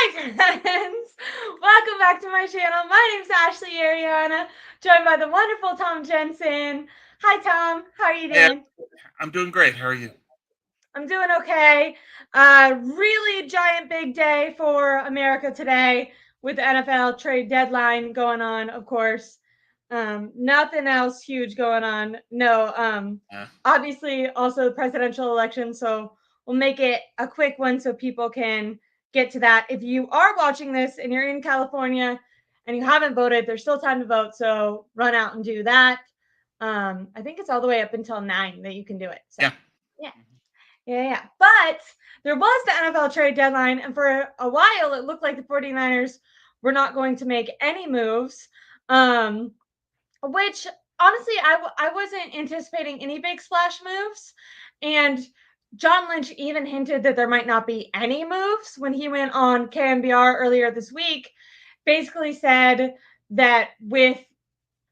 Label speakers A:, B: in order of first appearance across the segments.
A: Hi, friends! Welcome back to my channel. My name's Ashley Aireonna, joined by the wonderful Tom Jensen. Hi, Tom. How are you
B: Yeah,
A: doing?
B: I'm doing great. How are you?
A: I'm doing okay. Really giant big day for America today with the NFL trade deadline going on, of course. Nothing else huge going on. No,
B: Uh,
A: obviously also the presidential election. So we'll make it a quick one so people can get to that. If you are watching this and you're in California and you haven't voted, there's still time to vote. So run out and do that. I think it's all the way up until 9 that you can do it. So
B: yeah.
A: yeah.
B: Mhm.
A: Yeah. But there was the NFL trade deadline, and for a while, it looked like the 49ers were not going to make any moves, which honestly, I wasn't anticipating any big splash moves. And John Lynch even hinted that there might not be any moves when he went on KMBR earlier this week, basically said that with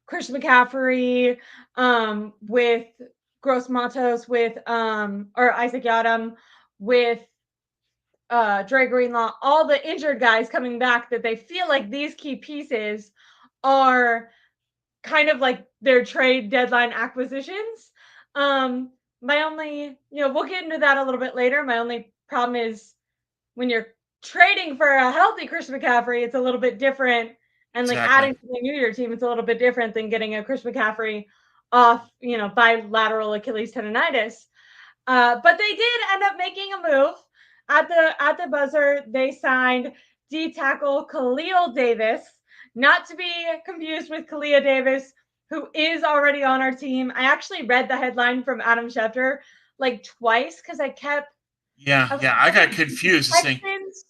A: Chris McCaffrey, with Gross Matos, with or Isaac Yadam, with Dre Greenlaw, all the injured guys coming back, that they feel like these key pieces are kind of like their trade deadline acquisitions. My only, we'll get into that a little bit later. My only problem is when you're trading for a healthy Chris McCaffrey, it's a little bit different. And like
B: Exactly.
A: adding something new to your team, it's a little bit different than getting a Chris McCaffrey off, bilateral Achilles tendonitis. But they did end up making a move at the buzzer. They signed D tackle Khalil Davis, not to be confused with Kalia Davis, who is already on our team. I actually read the headline from Adam Schefter like twice because
B: Yeah,
A: I was
B: yeah.
A: like,
B: I
A: what
B: got
A: did the
B: confused to say,
A: Texans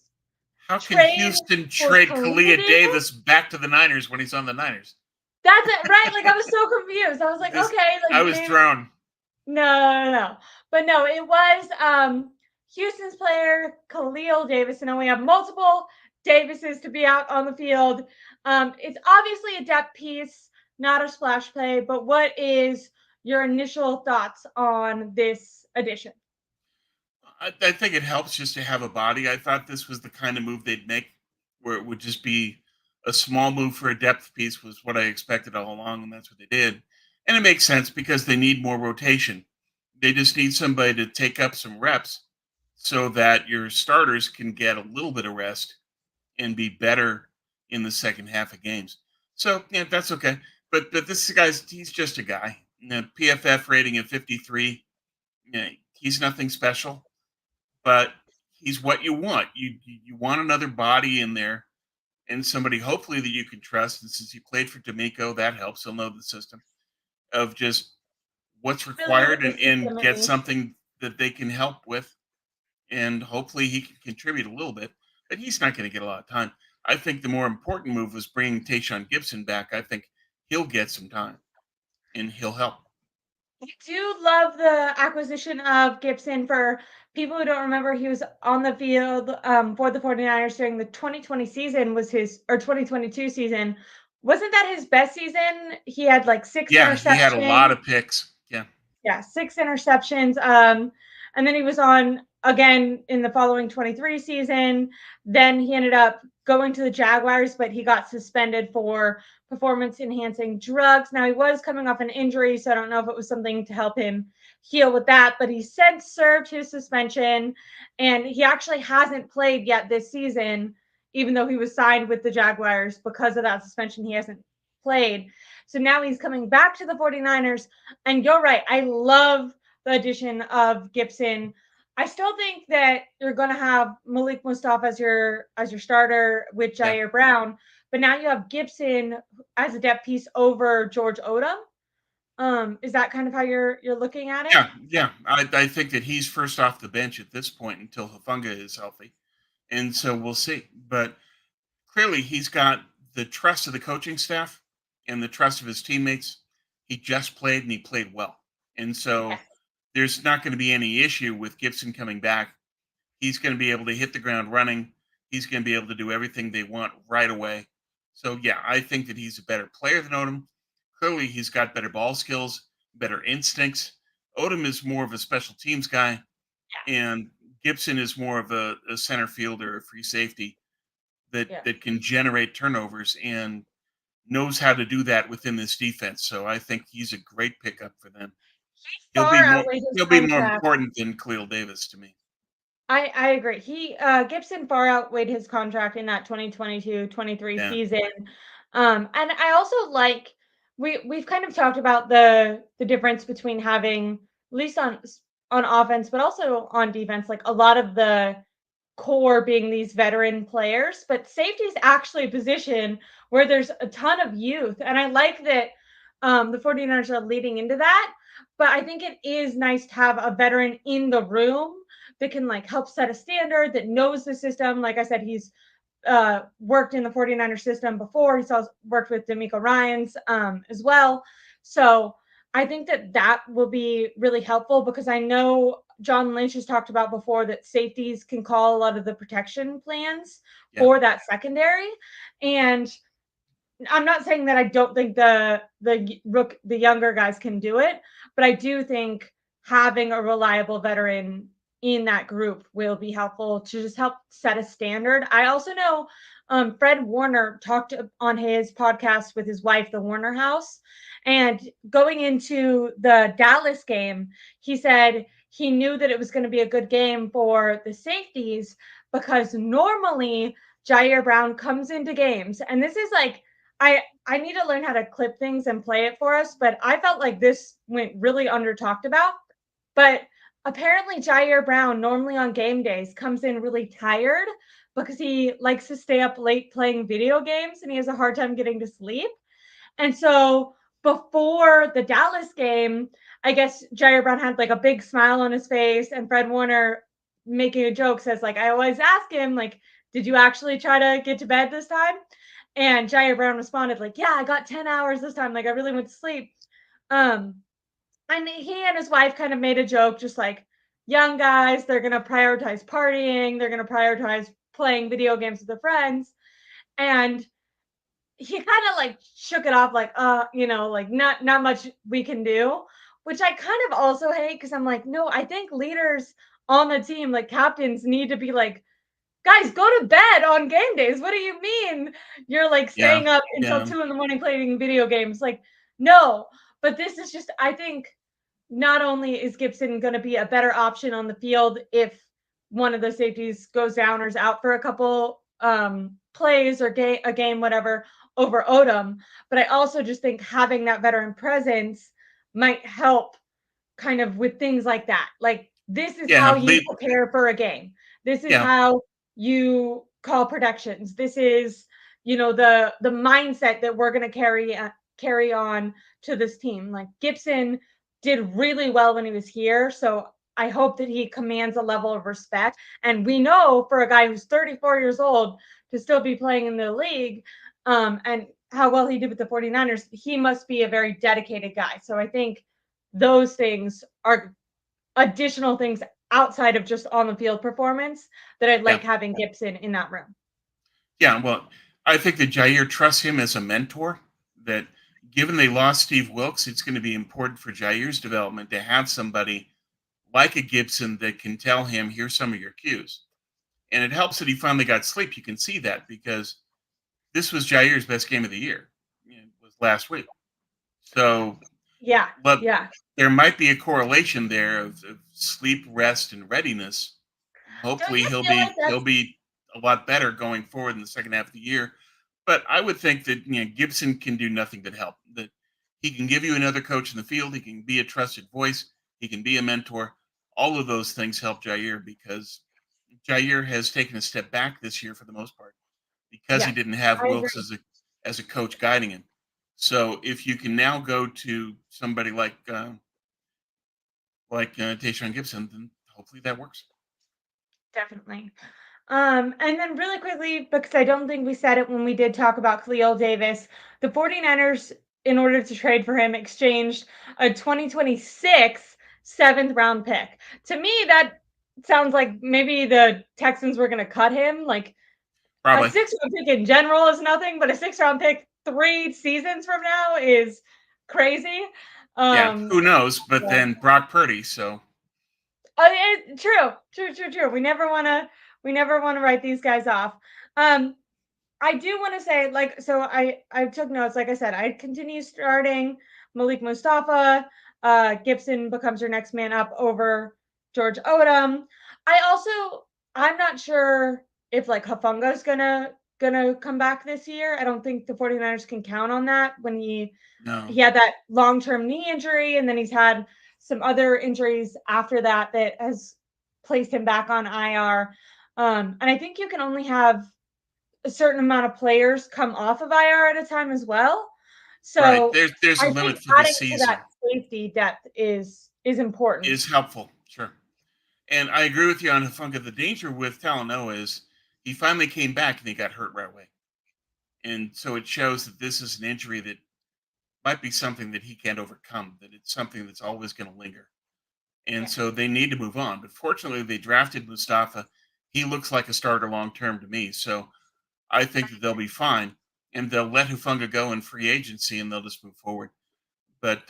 B: how can
A: trade
B: Houston
A: for
B: trade
A: Kalia
B: Kalia
A: Davis?
B: Davis back to the Niners when he's on the Niners?
A: That's it, right? Like I was so confused. I was like,
B: This,
A: okay,
B: I
A: like
B: was
A: maybe
B: thrown.
A: no. But no, it was Houston's player Khalil Davis, and then we have multiple Davises to be out on the field. It's obviously a depth piece, not a splash play, but what is your initial thoughts on this addition?
B: I think it helps just to have a body. I thought this was the kind of move they'd make, where it would just be a small move for a depth piece, was what I expected all along, and that's what they did. And it makes sense because they need more rotation. They just need somebody to take up some reps so that your starters can get a little bit of rest and be better in the second half of games. So yeah, that's okay. But this guy's, he's just a guy. PFF rating of 53. Yeah, he's nothing special, but he's what you want. You want another body in there and somebody hopefully that you can trust. And since he played for D'Amico, that helps. He'll know the system of just what's
A: Familiar with
B: required,
A: the
B: and
A: system at
B: get
A: least.
B: something that they can help with, and hopefully he can contribute a little bit. But he's not going to get a lot of time. I think the more important move was bringing Tashawn Gibson back. I think he'll get some time and he'll help.
A: I do love the acquisition of Gibson. For people who don't remember, he was on the field for the 49ers during the 2020 season, was his, or 2022 season. Wasn't that his best season? He had like six
B: Yeah, he had a lot
A: interceptions.
B: of picks. Yeah,
A: Yeah, six interceptions. And then he was on again in the following 23 season. Then he ended up going to the Jaguars, but he got suspended for performance enhancing drugs. Now he was coming off an injury, so I don't know if it was something to help him heal with that, but he since served his suspension, and he actually hasn't played yet this season, even though he was signed with the Jaguars. Because of that suspension, he hasn't played. So now he's coming back to the 49ers. And you're right. I love the addition of Gibson. I still think that you're going to have Malik Mustafa as your starter with
B: yeah,
A: Jair Brown, but now you have Gibson as a depth piece over George Odum. Is that kind of how you're looking at it?
B: yeah. I think that he's first off the bench at this point until Hafunga is healthy, and so we'll see. But clearly, he's got the trust of the coaching staff and the trust of his teammates. He just played and he played well, and so
A: Yes.
B: there's not going to be any issue with Gibson coming back. He's going to be able to hit the ground running. He's going to be able to do everything they want right away. So yeah, I think that he's a better player than Odom. Clearly, he's got better ball skills, better instincts. Odom is more of a special teams guy, and Gibson is more of a center fielder, a free safety. that
A: Yeah.
B: that can generate turnovers and knows how to do that within this defense. So I think he's a great pickup for them.
A: He
B: He'll be
A: far
B: more
A: outweighed his
B: he'll be more
A: contract.
B: important than Khalil Davis to me.
A: I agree. Gibson far outweighed his contract in that 2022-23
B: Yeah.
A: season. And I also like we've kind of talked about the difference between having at least on offense, but also on defense, like a lot of the core being these veteran players, but safety is actually a position where there's a ton of youth. And I like that the 49ers are leading into that. But I think it is nice to have a veteran in the room that can like help set a standard, that knows the system. Like I said, he's worked in the 49ers system before. He's also worked with D'Amico Ryans as well. So I think that will be really helpful because I know John Lynch has talked about before that safeties can call a lot of the protection plans
B: Yeah.
A: for that secondary. And I'm not saying that I don't think the younger guys can do it, but I do think having a reliable veteran in that group will be helpful to just help set a standard. I also know Fred Warner talked on his podcast with his wife, the Warner House, and going into the Dallas game, he said he knew that it was going to be a good game for the safeties because normally Jair Brown comes into games, and this is like I need to learn how to clip things and play it for us, but I felt like this went really under talked about. But apparently Jair Brown normally on game days comes in really tired because he likes to stay up late playing video games and he has a hard time getting to sleep. And so before the Dallas game, I guess Jair Brown had like a big smile on his face, and Fred Warner making a joke says like I always ask him like, did you actually try to get to bed this time? And Jair Brown responded like, yeah, I got 10 hours this time. Like I really went to sleep. Um, and he and his wife kind of made a joke, just like young guys, they're gonna prioritize partying, they're gonna prioritize playing video games with their friends. And he kind of like shook it off, like, like not much we can do, which I kind of also hate because I'm like, no, I think leaders on the team, like captains, need to be like, guys, go to bed on game days. What do you mean you're like
B: Yeah.
A: staying up until
B: Yeah.
A: 2 a.m. playing video games? Like, no. But this is just, I think not only is Gibson going to be a better option on the field if one of the safeties goes down or is out for a couple plays or a game, whatever, over Odum, but I also just think having that veteran presence might help kind of with things like that. Like, this is
B: Yeah.
A: how you prepare for a game. This is
B: Yeah.
A: how you call protections. This is, the mindset that we're going to carry on to this team. Like Gibson did really well when he was here, so I hope that he commands a level of respect. And we know for a guy who's 34 years old to still be playing in the league, and how well he did with the 49ers, he must be a very dedicated guy. So I think those things are additional things outside of just on the field performance that I'd like
B: Yeah.
A: having Gibson in that room.
B: Yeah. Well, I think that Jair trusts him as a mentor. That given they lost Steve Wilkes, it's going to be important for Jair's development to have somebody like a Gibson that can tell him, here's some of your cues. And it helps that he finally got sleep. You can see that because this was Jair's best game of the year. It was last week. So,
A: Yeah,
B: but
A: yeah.
B: there might be a correlation there of sleep, rest, and readiness. And
A: Don't
B: hopefully
A: you feel like
B: he'll
A: that's
B: be a lot better going forward in the second half of the year. But I would think that Gibson can do nothing but help. That he can give you another coach in the field. He can be a trusted voice. He can be a mentor. All of those things help Jair because Jair has taken a step back this year for the most part because he
A: yeah,
B: didn't have
A: I
B: Wilkes
A: agree.
B: as a coach guiding him. So if you can now go to somebody like Tashawn Gibson, then hopefully that works.
A: Definitely. And then really quickly, because I don't think we said it when we did talk about Khalil Davis, the 49ers, in order to trade for him, exchanged a 2026 seventh round pick. To me, that sounds like maybe the Texans were going to cut him. Like a
B: Probably.
A: six-round pick in general is nothing, but a six-round pick 3 seasons from now is crazy.
B: Yeah, who knows? But
A: Yeah.
B: then Brock Purdy, so
A: True. We never want to write these guys off. Um, I do want to say, like, so I took notes. Like I said, I continue starting Malik Mustafa. Gibson becomes your next man up over George Odum. I'm not sure if like Hafunga's gonna come back this year. I don't think the 49ers can count on that when he
B: No.
A: had that long-term knee injury, and then he's had some other injuries after that that has placed him back on IR. And I think you can only have a certain amount of players come off of IR at a time as well.
B: Right.
A: So
B: There's a
A: I think
B: limit for the
A: adding to that
B: season.
A: safety depth is important.
B: Is helpful. Sure. And I agree with you on Hafunga. The danger with Talanoa is he finally came back and he got hurt right away. And so it shows that this is an injury that might be something that he can't overcome, that it's something that's always going to linger. And
A: Yeah.
B: so they need to move on. But fortunately, they drafted Mustafa. He looks like a starter long term to me. So I think that they'll be fine. And they'll let Hufunga go in free agency and they'll just move forward. But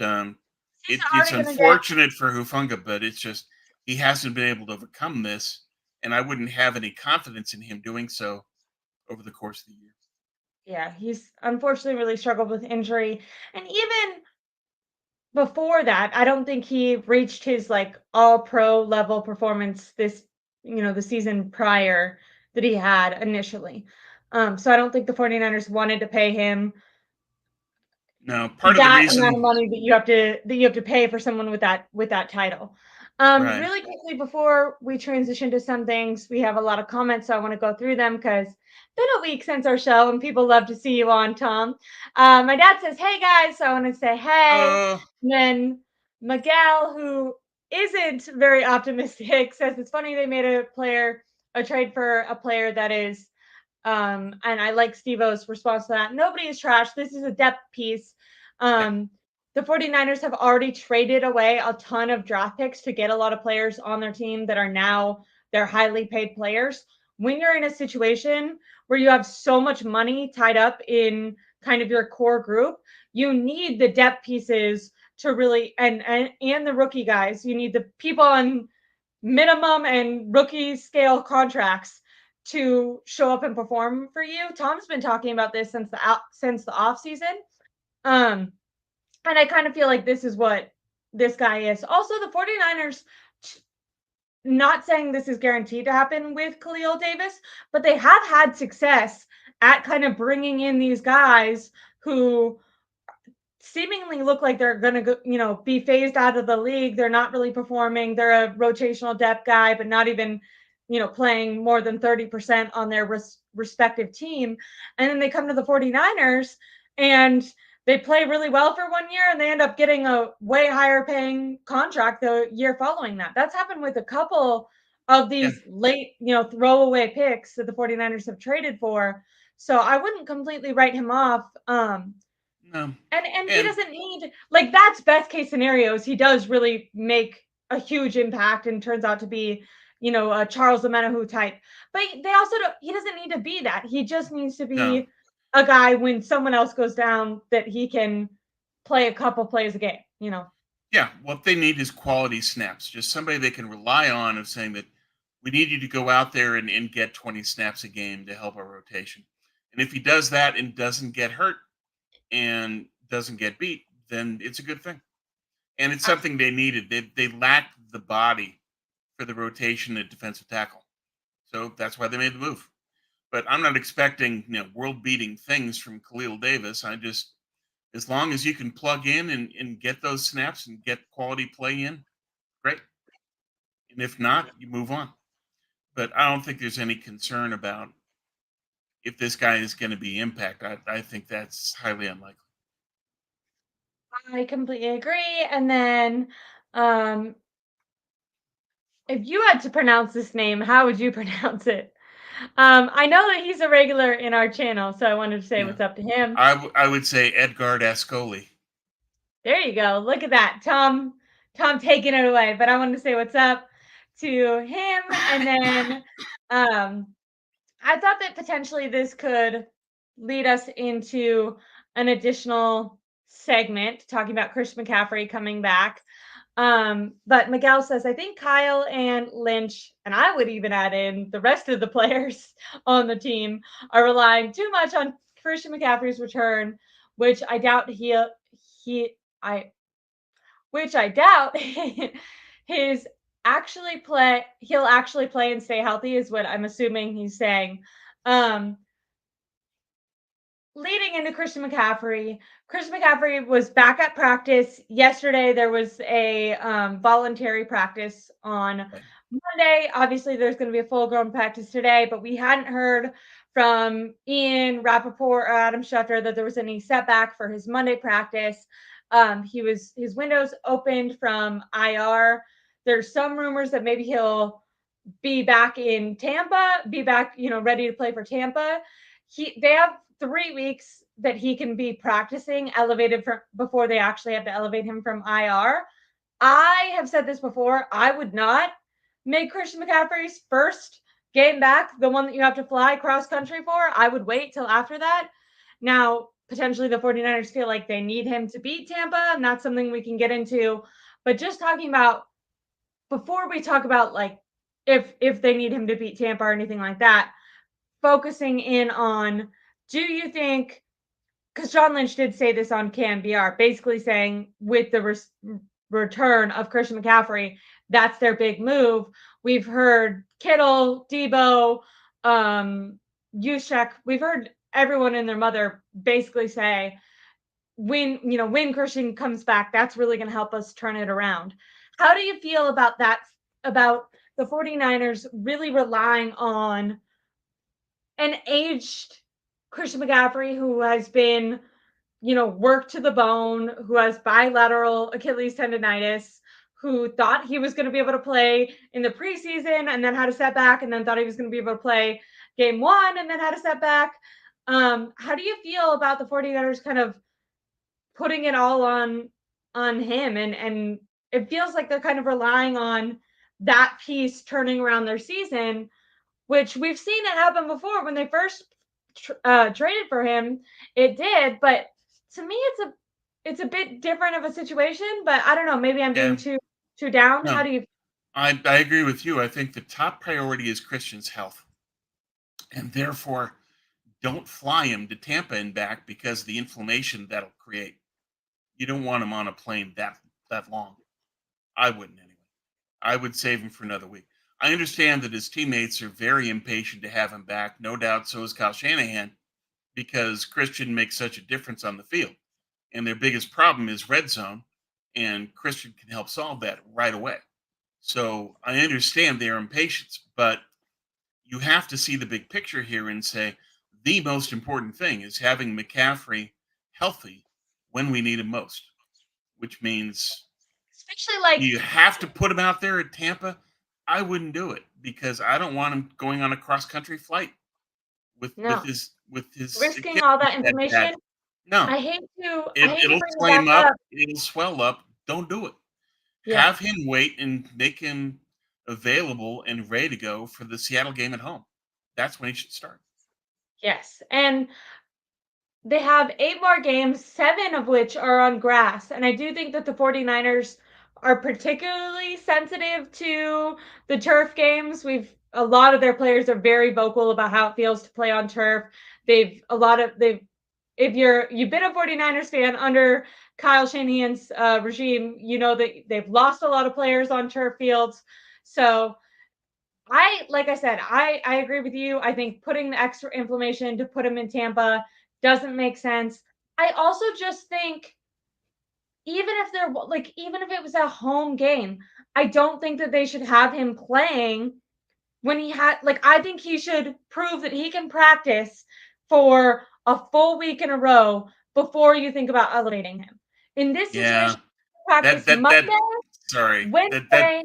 A: He's
B: it's
A: already going to get.
B: unfortunate for Hufunga, but it's just he hasn't been able to overcome this. And I wouldn't have any confidence in him doing so over the course of the year.
A: Yeah, he's unfortunately really struggled with injury, and even before that, I don't think he reached his like all pro level performance the season prior that he had initially. So I don't think the 49ers wanted to pay him
B: Now, part of the
A: that amount of
B: reason,
A: money that you have to pay for someone with that title.
B: right?
A: Really quickly before we transition to some things, we have a lot of comments, so I want to go through them because it's been a week since our show, and people love to see you on, Tom. My dad says, "Hey guys," so I want to say, "Hey."
B: Uh,
A: And then Miguel, who isn't very optimistic, says it's funny they made a trade for a player that is. And I like Steve-O's response to that. Nobody is trash. This is a depth piece.
B: yeah,
A: Um, the 49ers have already traded away a ton of draft picks to get a lot of players on their team that are now their highly paid players. When you're in a situation where you have so much money tied up in kind of your core group, you need the depth pieces to really and the rookie guys. You need the people on minimum and rookie scale contracts to show up and perform for you. Tom's been talking about this since the off season. Um, and I kind of feel like this is what this guy is. Also, the 49ers, not saying this is guaranteed to happen with Khalil Davis, but they have had success at kind of bringing in these guys who seemingly look like they're going to go, be phased out of the league. They're not really performing. They're a rotational depth guy, but not even, playing more than 30% on their respective team. And then they come to the 49ers and they play really well for 1 year and they end up getting a way higher paying contract the year following that. That's happened with a couple of
B: yeah,
A: these late, throwaway picks that the 49ers have traded for. So I wouldn't completely write him off.
B: no,
A: And he
B: and
A: doesn't need, like, that's best case scenarios. He does really make a huge impact and turns out to be, a Charles Omenihu type. But they also don't, he doesn't need to be that. He just needs to
B: no,
A: be a guy when someone else goes down that he can play a couple plays a game.
B: yeah. What they need is quality snaps. Just somebody they can rely on of saying that we need you to go out there and get 20 snaps a game to help our rotation. And if he does that and doesn't get hurt and doesn't get beat, then it's a good thing. And it's something they needed. They lacked the body for the rotation at defensive tackle. So that's why they made the move. But I'm not expecting, world beating things from Khalil Davis. I just, as long as you can plug in and get those snaps and get quality play in, great. And if not, you move on. But I don't think there's any concern about if this guy is going to be impact. I think that's highly unlikely.
A: I completely agree. And then um if you had to pronounce this name, how would you pronounce it? I know that he's a regular in our channel, so I wanted to say
B: Yeah.
A: what's up to him.
B: I would say Edgard Ascoli.
A: There you go. Look at that. Tom taking it away. But I wanted to say what's up to him. And then um I thought that potentially this could lead us into an additional segment talking about Chris McCaffrey coming back. But Miguel says, I think Kyle and Lynch, and I would even add in the rest of the players on the team, are relying too much on Christian McCaffrey's return, which I doubt his he'll actually play and stay healthy is what I'm assuming he's saying. Leading into Christian McCaffrey was back at practice yesterday. There was a voluntary practice on Monday. Obviously, there's going to be a full-grown practice today, but we hadn't heard from Ian Rappaport or Adam Schefter that there was any setback for his Monday practice. His windows opened from IR. There's some rumors that maybe he'll be back in Tampa, ready to play for Tampa. They have 3 weeks that he can be practicing elevated before they actually have to elevate him from IR. I have said this before. I would not make Christian McCaffrey's first game back the one that you have to fly cross country for. I would wait till after that. Now, potentially the 49ers feel like they need him to beat Tampa, and that's something we can get into. But just talking about, before we talk about like if they need him to beat Tampa or anything like that, focusing in on, do you think, because John Lynch did say this on KMBR, basically saying with the return of Christian McCaffrey, that's their big move. We've heard Kittle, Debo, Juszczyk, we've heard everyone and their mother basically say, when Christian comes back, that's really going to help us turn it around. How do you feel about that, about the 49ers really relying on an aged Christian McCaffrey who has been, worked to the bone, who has bilateral Achilles tendonitis, who thought he was going to be able to play in the preseason and then had a setback, and then thought he was going to be able to play game 1 and then had a setback. How do you feel about the 49ers kind of putting it all on him? And it feels like they're kind of relying on that piece turning around their season, which we've seen it happen before. When they first traded for him, it did, but to me it's a bit different of a situation. But I don't know, maybe I'm being too down.
B: No,
A: How do you?
B: I agree with you. I think the top priority is Christian's health, and therefore don't fly him to Tampa and back because of the inflammation that'll create. You don't want him on a plane that long. I wouldn't anyway. I would save him for another week. I understand that his teammates are very impatient to have him back. No doubt so is Kyle Shanahan, because Christian makes such a difference on the field. And their biggest problem is red zone, and Christian can help solve that right away. So I understand their impatience, but you have to see the big picture here and say the most important thing is having McCaffrey healthy when we need him most, which means
A: Especially like
B: you have to put him out there at Tampa. I wouldn't do it because I don't want him going on a cross country flight with
A: no,
B: his
A: risking all that information.
B: No,
A: I hate to
B: it'll
A: bring it
B: flame
A: back
B: up.
A: up.
B: It'll swell up. Don't do it.
A: Yeah.
B: Have him wait and make him available and ready to go for the Seattle game at home. That's when he should start.
A: Yes. And they have 8 more games, 7 of which are on grass. And I do think that the 49ers are particularly sensitive to the turf games. A lot of their players are very vocal about how it feels to play on turf. If you've been a 49ers fan under Kyle Shanahan's regime, you know that they've lost a lot of players on turf fields. So like I said, I agree with you. I think putting the extra inflammation to put him in Tampa doesn't make sense. I also just think even if it was a home game, I don't think that they should have him playing when I think he should prove that he can practice for a full week in a row before you think about elevating him. In this situation, practice Monday, Wednesday,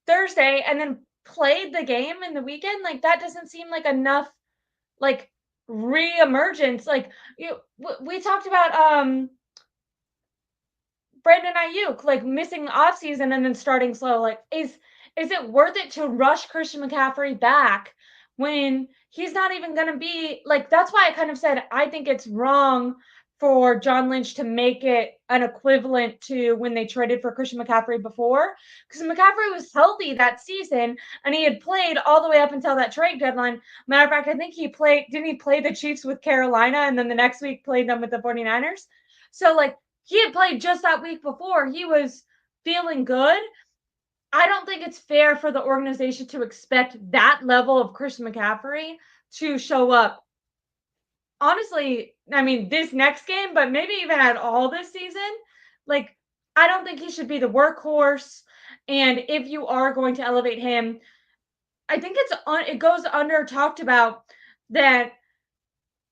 A: Thursday, and then played the game in the weekend. Like, that doesn't seem like enough, like, re-emergence. Like, we talked about Brandon Ayuk, like, missing the offseason and then starting slow. Like, is it worth it to rush Christian McCaffrey back when he's not even going to be, like, that's why I kind of said I think it's wrong for John Lynch to make it an equivalent to when they traded for Christian McCaffrey before, because McCaffrey was healthy that season and he had played all the way up until that trade deadline. Matter of fact, I think didn't he play the Chiefs with Carolina and then the next week played them with the 49ers? So like he had played just that week before. He was feeling good. I don't think it's fair for the organization to expect that level of Christian McCaffrey to show up. Honestly, I mean, this next game, but maybe even at all this season. Like, I don't think he should be the workhorse. And if you are going to elevate him, I think it goes under talked about that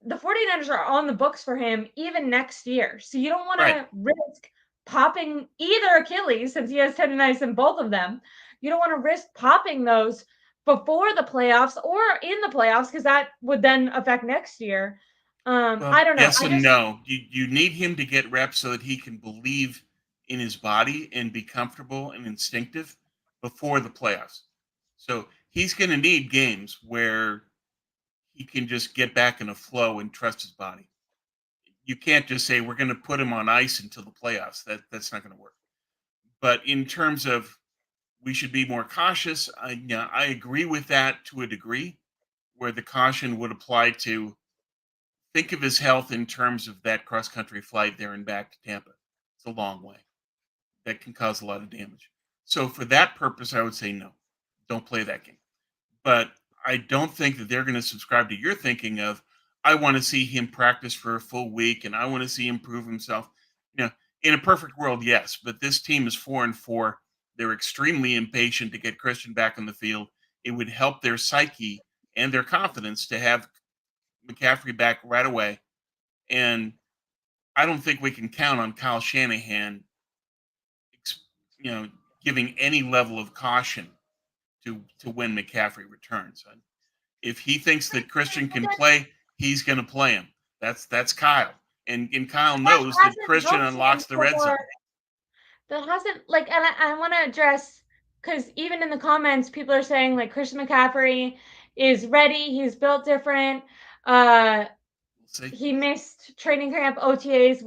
A: the 49ers are on the books for him even next year. So you don't want to risk popping either Achilles, since he has tendonitis in both of them. You don't want to risk popping those before the playoffs or in the playoffs, because that would then affect next year. I don't know.
B: Yes and no. You need him to get reps so that he can believe in his body and be comfortable and instinctive before the playoffs. So he's going to need games where he can just get back in a flow and trust his body. You can't just say we're going to put him on ice until the playoffs. That's not going to work. But in terms of we should be more cautious, I agree with that to a degree, where the caution would apply to think of his health in terms of that cross country flight there and back to Tampa. It's a long way. That can cause a lot of damage. So for that purpose, I would say no, don't play that game. But I don't think that they're going to subscribe to your thinking of, I want to see him practice for a full week and I want to see him prove himself. In a perfect world, yes, but this team is 4-4. They're extremely impatient to get Christian back on the field. It would help their psyche and their confidence to have McCaffrey back right away. And I don't think we can count on Kyle Shanahan, giving any level of caution to when McCaffrey returns. If he thinks that Christian can play, he's going to play him. That's Kyle. And Kyle knows that Christian unlocks the red zone.
A: That hasn't, like, and I want to address, because even in the comments, people are saying, like, Christian McCaffrey is ready. He's built different. He missed training camp, OTAs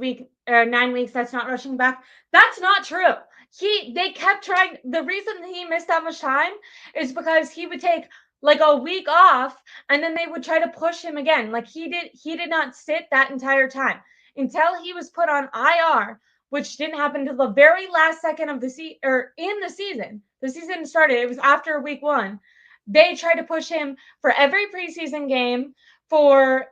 A: 9 weeks. That's not rushing back. That's not true. They kept trying. The reason he missed that much time is because he would take like a week off and then they would try to push him again. Like he did not sit that entire time until he was put on IR, which didn't happen until the very last second of the season, or in the season. The season started. It was after week 1. They tried to push him for every preseason game for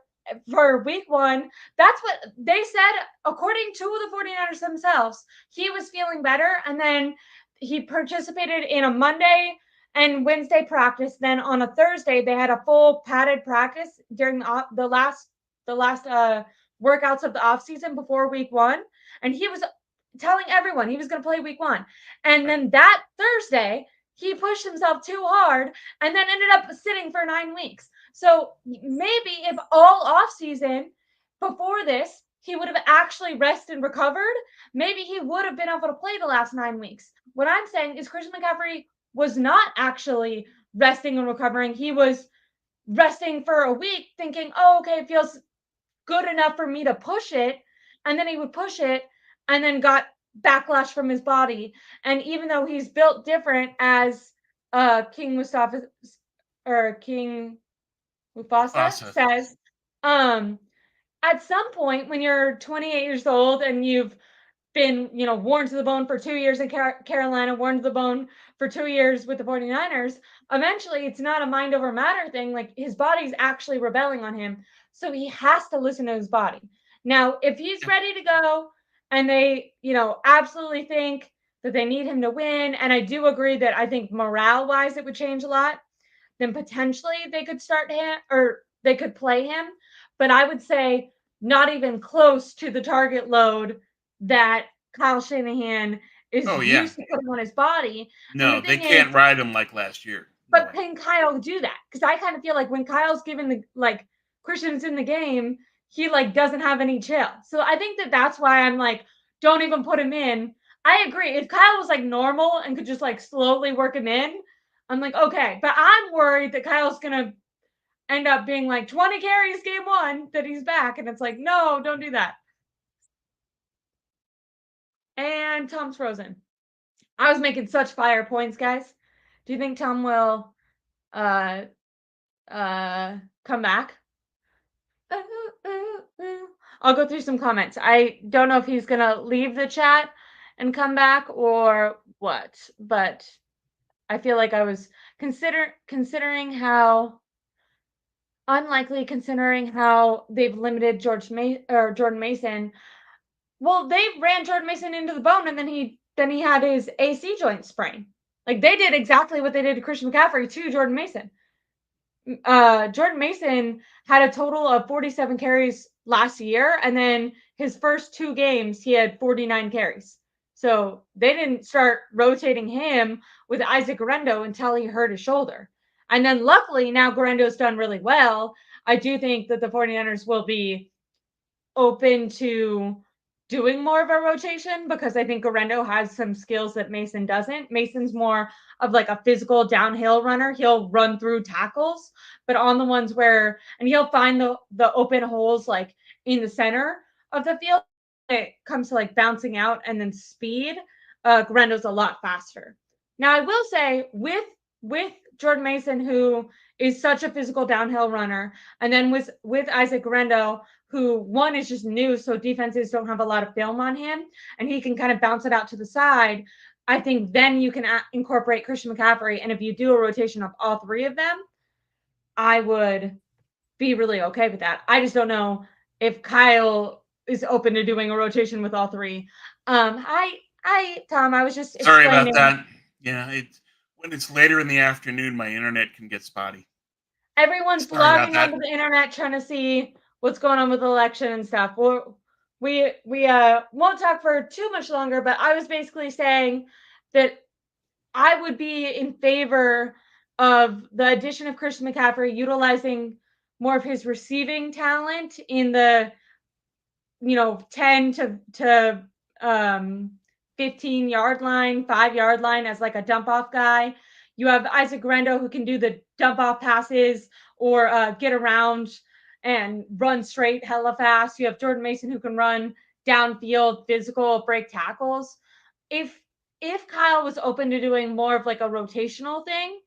A: week 1. That's what they said, according to the 49ers themselves. He was feeling better, and then he participated in a Monday and Wednesday practice. Then on a Thursday, they had a full padded practice during the last workouts of the offseason before week 1. And he was telling everyone he was going to play week 1. And then that Thursday, he pushed himself too hard and then ended up sitting for 9 weeks. So maybe if all offseason before this, he would have actually rested and recovered, maybe he would have been able to play the last 9 weeks. What I'm saying is Christian McCaffrey was not actually resting and recovering. He was resting for a week thinking, oh, okay, it feels good enough for me to push it. And then he would push it and then got backlash from his body. And even though he's built different, as King Mufasa says, at some point when you're 28 years old and you've been, worn to the bone for 2 years in Carolina, worn to the bone for 2 years with the 49ers, eventually it's not a mind over matter thing. Like his body's actually rebelling on him. So he has to listen to his body. Now, if he's ready to go and they, absolutely think that they need him to win, and I do agree that I think morale-wise it would change a lot, then potentially they could start him or they could play him. But I would say not even close to the target load that Kyle Shanahan is used to putting on his body.
B: No, they can't ride him like last year.
A: But can Kyle do that? Because I kind of feel like when Kyle's given Christian's in the game, he doesn't have any chill. So I think that's why I'm like, don't even put him in. I agree. If Kyle was normal and could just slowly work him in, I'm like, okay. But I'm worried that Kyle's going to end up being 20 carries game 1, that he's back. And it's like, no, don't do that. And Tom's frozen. I was making such fire points, guys. Do you think Tom will come back? I'll go through some comments. I don't know if he's gonna leave the chat and come back or what, but I feel like I was considering how unlikely, considering how they've limited Jordan Mason. Well, they ran Jordan Mason into the bone, and then he had his AC joint sprain. Like, they did exactly what they did to Christian McCaffrey to Jordan Mason. Jordan Mason had a total of 47 carries last year, and then his first 2 games he had 49 carries. So they didn't start rotating him with Isaac Guerrero until he hurt his shoulder. And then luckily now Guerrero's done really well. I do think that the 49ers will be open to doing more of a rotation because I think Guerrero has some skills that Mason doesn't. Mason's more of like a physical downhill runner. He'll run through tackles, but on the ones where, and he'll find the open holes like in the center of the field. When it comes to like bouncing out and then speed, Guerrero's a lot faster. Now I will say with Jordan Mason, who is such a physical downhill runner, and then with Isaac Guerrero, who one is just new, so defenses don't have a lot of film on him, and he can kind of bounce it out to the side. I think then you can incorporate Christian McCaffrey, and if you do a rotation of all 3 of them, I would be really okay with that. I just don't know if Kyle is open to doing a rotation with all 3. Hi, Tom. I was just
B: Sorry
A: explaining.
B: about that. Yeah, when it's later in the afternoon, my internet can get spotty.
A: Everyone's logging onto the internet trying to see what's going on with the election and stuff. We won't talk for too much longer, but I was basically saying that I would be in favor of the addition of Christian McCaffrey utilizing more of his receiving talent in the 10 to 15-yard line, 5-yard line as like a dump off guy. You have Isaac Guerrero who can do the dump off passes or get around and run straight hella fast. You have Jordan Mason who can run downfield, physical, break tackles. If Kyle was open to doing more of like a rotational thing,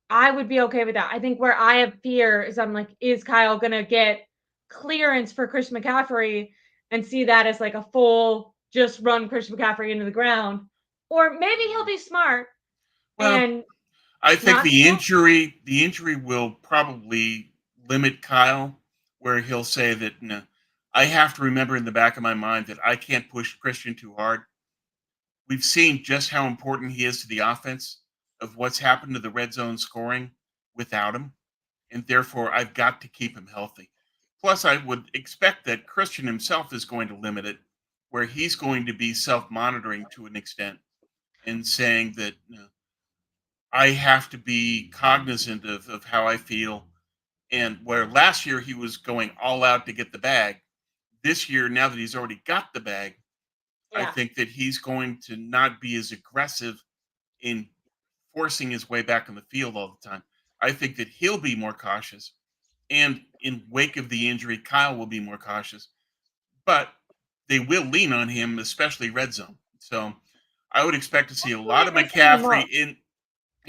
A: I would be okay with that. I think where I have fear is I'm like, is Kyle gonna get clearance for Chris McCaffrey and see that as like a full just run Chris McCaffrey into the ground? Or maybe he'll be smart.
B: Well,
A: and
B: I think the injury will probably limit Kyle, where he'll say that, no, I have to remember in the back of my mind that I can't push Christian too hard. We've seen just how important he is to the offense of what's happened to the red zone scoring without him, and therefore I've got to keep him healthy. Plus, I would expect that Christian himself is going to limit it, where he's going to be self-monitoring to an extent and saying that, I have to be cognizant of how I feel. And where last year he was going all out to get the bag, this year, now that he's already got the bag, I think that he's going to not be as aggressive in forcing his way back on the field all the time. I think that he'll be more cautious. And in wake of the injury, Kyle will be more cautious. But they will lean on him, especially red zone. So I would expect to see a lot of McCaffrey in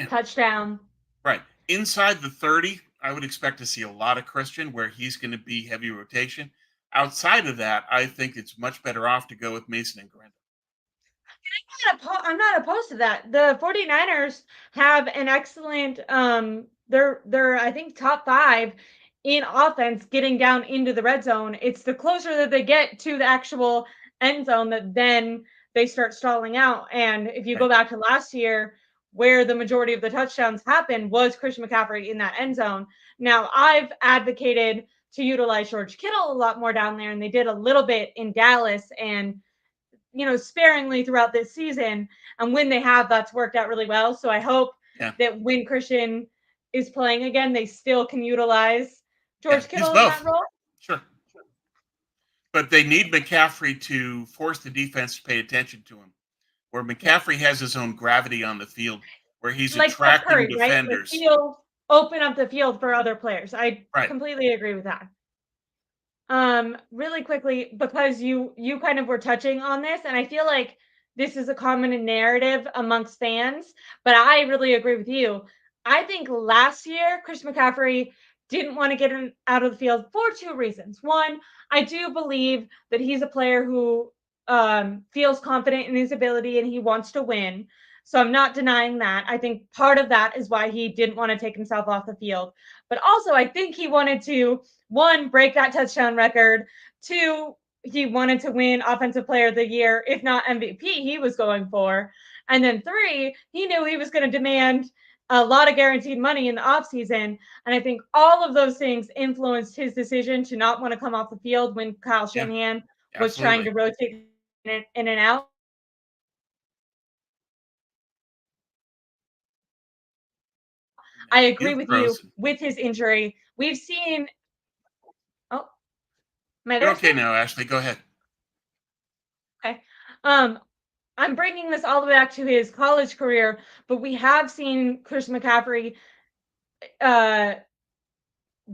A: touchdown.
B: Right. Inside the 30, I would expect to see a lot of Christian where he's going to be heavy rotation. Outside of that, I think it's much better off to go with Mason and Guerrero.
A: I'm not opposed to that. The 49ers have an excellent they're I think top 5 in offense getting down into the red zone. It's the closer that they get to the actual end zone that then they start stalling out. And if you go back to last year, where the majority of the touchdowns happened was Christian McCaffrey in that end zone. Now, I've advocated to utilize George Kittle a lot more down there, and they did a little bit in Dallas and sparingly throughout this season. And when they have, that's worked out really well. So I hope that when Christian is playing again, they still can utilize George Kittle in that role.
B: Sure. But they need McCaffrey to force the defense to pay attention to him. Where McCaffrey has his own gravity on the field, where he's like attracting defenders.
A: Right? He'll open up the field for other players. I completely agree with that. Really quickly, because you kind of were touching on this, and I feel like this is a common narrative amongst fans, but I really agree with you. I think last year, Chris McCaffrey didn't want to get him out of the field for two reasons. One, I do believe that he's a player who feels confident in his ability and he wants to win. So I'm not denying that. I think part of that is why he didn't want to take himself off the field. But also, I think he wanted to, one, break that touchdown record, two, he wanted to win Offensive Player of the Year, if not MVP, he was going for. And then three, he knew he was going to demand a lot of guaranteed money in the offseason. And I think all of those things influenced his decision to not want to come off the field when Kyle
B: Yeah,
A: Shanahan was trying
B: absolutely.
A: to rotate in and out. I agree
B: You've
A: with you
B: frozen.
A: with his injury. We've seen, oh, am I
B: You're
A: there
B: okay
A: still?
B: now, Ashley. Go ahead.
A: Okay. Um, I'm bringing this all the way back to his college career, but we have seen Chris McCaffrey uh,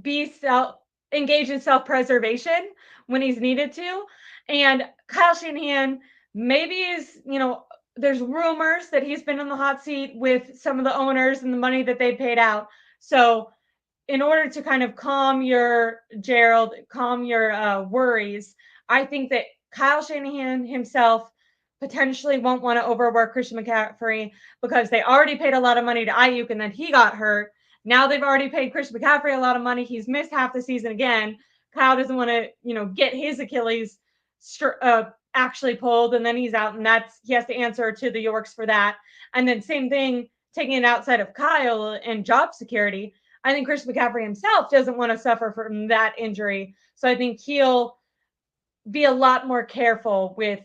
A: be engaged in self-preservation when he's needed to. And Kyle Shanahan maybe is, there's rumors that he's been in the hot seat with some of the owners and the money that they paid out. So in order to kind of calm your worries, I think that Kyle Shanahan himself potentially won't want to overwork Christian McCaffrey because they already paid a lot of money to Ayuk and then he got hurt. Now they've already paid Christian McCaffrey a lot of money. He's missed half the season again. Kyle doesn't want to, get his Achilles actually pulled and then he's out and he has to answer to the Yorks for that. And then same thing, taking it outside of Kyle and job security. I think Chris McCaffrey himself doesn't want to suffer from that injury. So I think he'll be a lot more careful with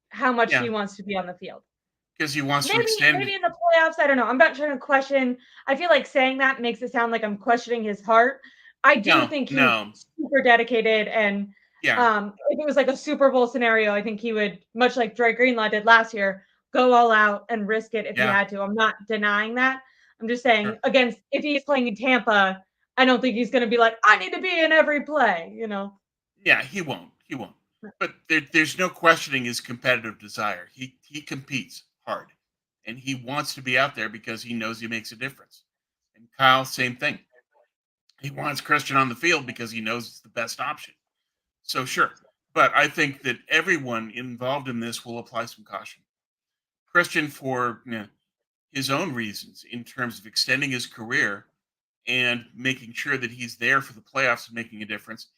A: how much
B: Yeah,
A: he wants to be on the field.
B: because he wants to
A: Maybe
B: extend.
A: in the playoffs, I don't know. I'm not trying to question. I feel like saying that makes it sound like I'm questioning his heart. I do
B: No,
A: think he's
B: no.
A: super dedicated, and
B: Yeah,
A: if it was like a Super Bowl scenario, I think he would, much like Dre Greenlaw did last year, go all out and risk it if he
B: yeah,
A: had to. I'm not denying that. I'm just
B: sure.
A: saying, against if he's playing in Tampa, I don't think he's going to be like, I need to be in every play.
B: Yeah, he won't. He won't. But there's no questioning his competitive desire. He competes hard, and he wants to be out there because he knows he makes a difference. And Kyle, same thing. He wants Christian on the field because he knows it's the best option. So sure, but I think that everyone involved in this will apply some caution. Christian for his own reasons in terms of extending his career and making sure that he's there for the playoffs and making a difference.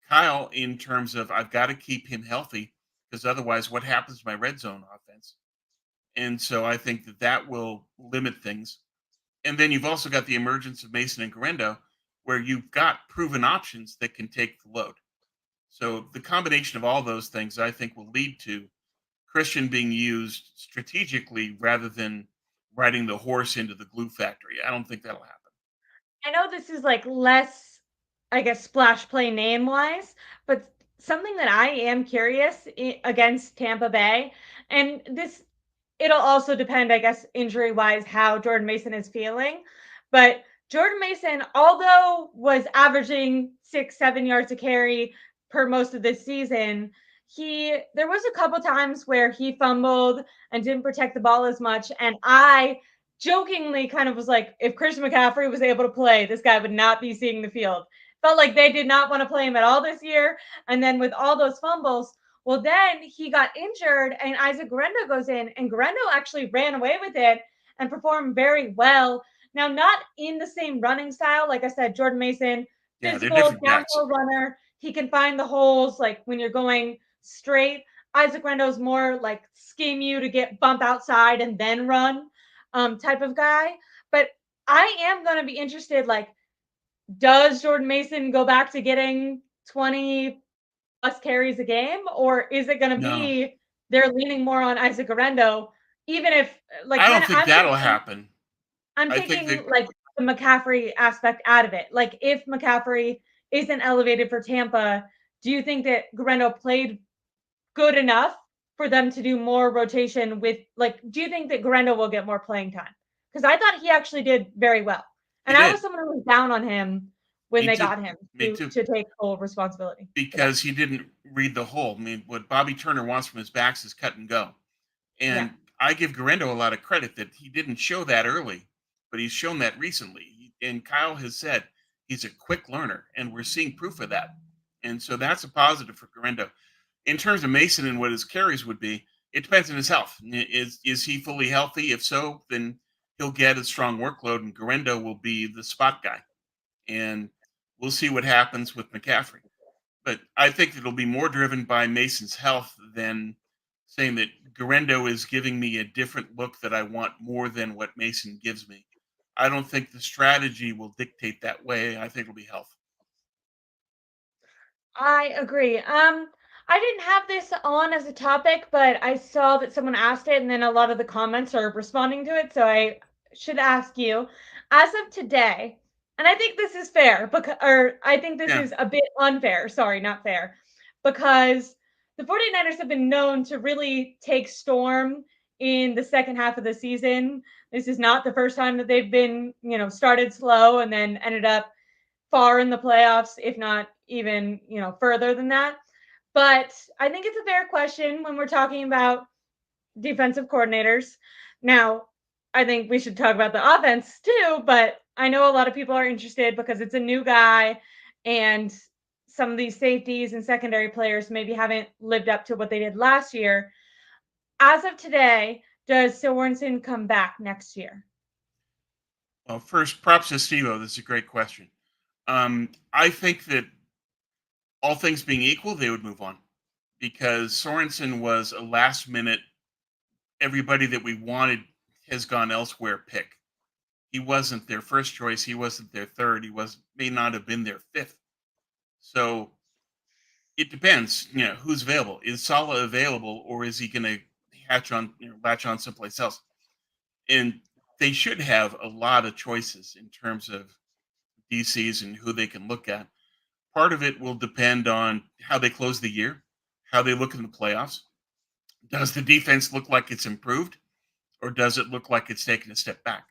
B: Kyle, in terms of I've got to keep him healthy because otherwise, what happens to my red zone offense? And so I think that that will limit things. And then you've also got the emergence of Mason and Garendo, where you've got proven options that can take the load. So the combination of all those things, I think, will lead to Christian being used strategically rather than riding the horse into the glue factory. I don't think that'll happen.
A: I know this is like less, I guess, splash play name wise, but something that I am curious against Tampa Bay, and it'll also depend, I guess, injury wise, how Jordan Mason is feeling. But Jordan Mason, although was averaging 6, 7 yards a carry per most of this season, there was a couple times where he fumbled and didn't protect the ball as much. And I jokingly kind of was like, if Christian McCaffrey was able to play, this guy would not be seeing the field. Felt like they did not want to play him at all this year. And then with all those fumbles, well, then he got injured, and Isaac Garendo goes in, and Garendo actually ran away with it and performed very well. Now, not in the same running style. Like I said, Jordan Mason,
B: Yeah, they're
A: physical,
B: different guys.
A: downhill runner. He can find the holes, like when you're going straight. Isaac Rendo's more like scheme you to get bump outside and then run type of guy. But I am going to be interested, like, does Jordan Mason go back to getting 20 plus carries a game, or is it going to
B: No,
A: be they're leaning more on Isaac Garendo, even if like
B: I
A: when
B: don't think
A: I'm
B: that'll
A: taking
B: happen.
A: I'm
B: I think
A: taking
B: that
A: like the McCaffrey aspect out of it. Like if McCaffrey isn't elevated for Tampa, do you think that Garendo played good enough for them to do more rotation with, like, do you think that Garendo will get more playing time? Because I thought he actually did very well.
B: he
A: And I was
B: did.
A: someone who was down on him when
B: Me
A: they
B: too.
A: got him
B: Me too.
A: to take full responsibility for that.
B: Because he didn't read the hole. I mean, what Bobby Turner wants from his backs is cut and go.
A: Yeah.
B: And I give Garendo a lot of credit that he didn't show that early, but he's shown that recently. And Kyle has said he's a quick learner, and we're seeing proof of that. And so that's a positive for Garendo. In terms of Mason and what his carries would be, it depends on his health. Is he fully healthy? If so, then he'll get a strong workload, and Garendo will be the spot guy. And we'll see what happens with McCaffrey. But I think it'll be more driven by Mason's health than saying that Garendo is giving me a different look that I want more than what Mason gives me. I don't think the strategy will dictate that way. I think it'll be health.
A: I agree. I didn't have this on as a topic, but I saw that someone asked it, and then a lot of the comments are responding to it. So I should ask you, as of today, and I think this is fair, because, or I think this
B: Yeah.
A: is a bit unfair. Sorry, not fair, because the 49ers have been known to really take storm in the second half of the season. This is not the first time that they've been, started slow and then ended up far in the playoffs, if not even, further than that. But I think it's a fair question when we're talking about defensive coordinators. Now, I think we should talk about the offense too, but I know a lot of people are interested because it's a new guy and some of these safeties and secondary players maybe haven't lived up to what they did last year. As of today, does Sorensen come back next year?
B: Well, first, props to Steve-O. This is a great question. I think that all things being equal, they would move on because Sorensen was a last minute, everybody that we wanted has gone elsewhere pick. He wasn't their first choice. He wasn't their third. He may not have been their fifth. So it depends, who's available. Is Sala available, or is he going to latch on someplace else? And they should have a lot of choices in terms of DCs and who they can look at. Part of it will depend on how they close the year, how they look in the playoffs. Does the defense look like it's improved, or does it look like it's taken a step back?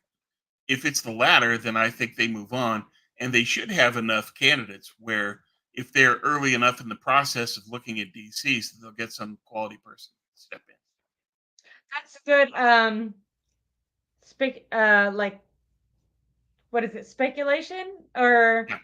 B: If it's the latter, then I think they move on, and they should have enough candidates where if they're early enough in the process of looking at DCs, they'll get some quality person to step in.
A: That's good. Like, what is it? Speculation, or
B: Yeah,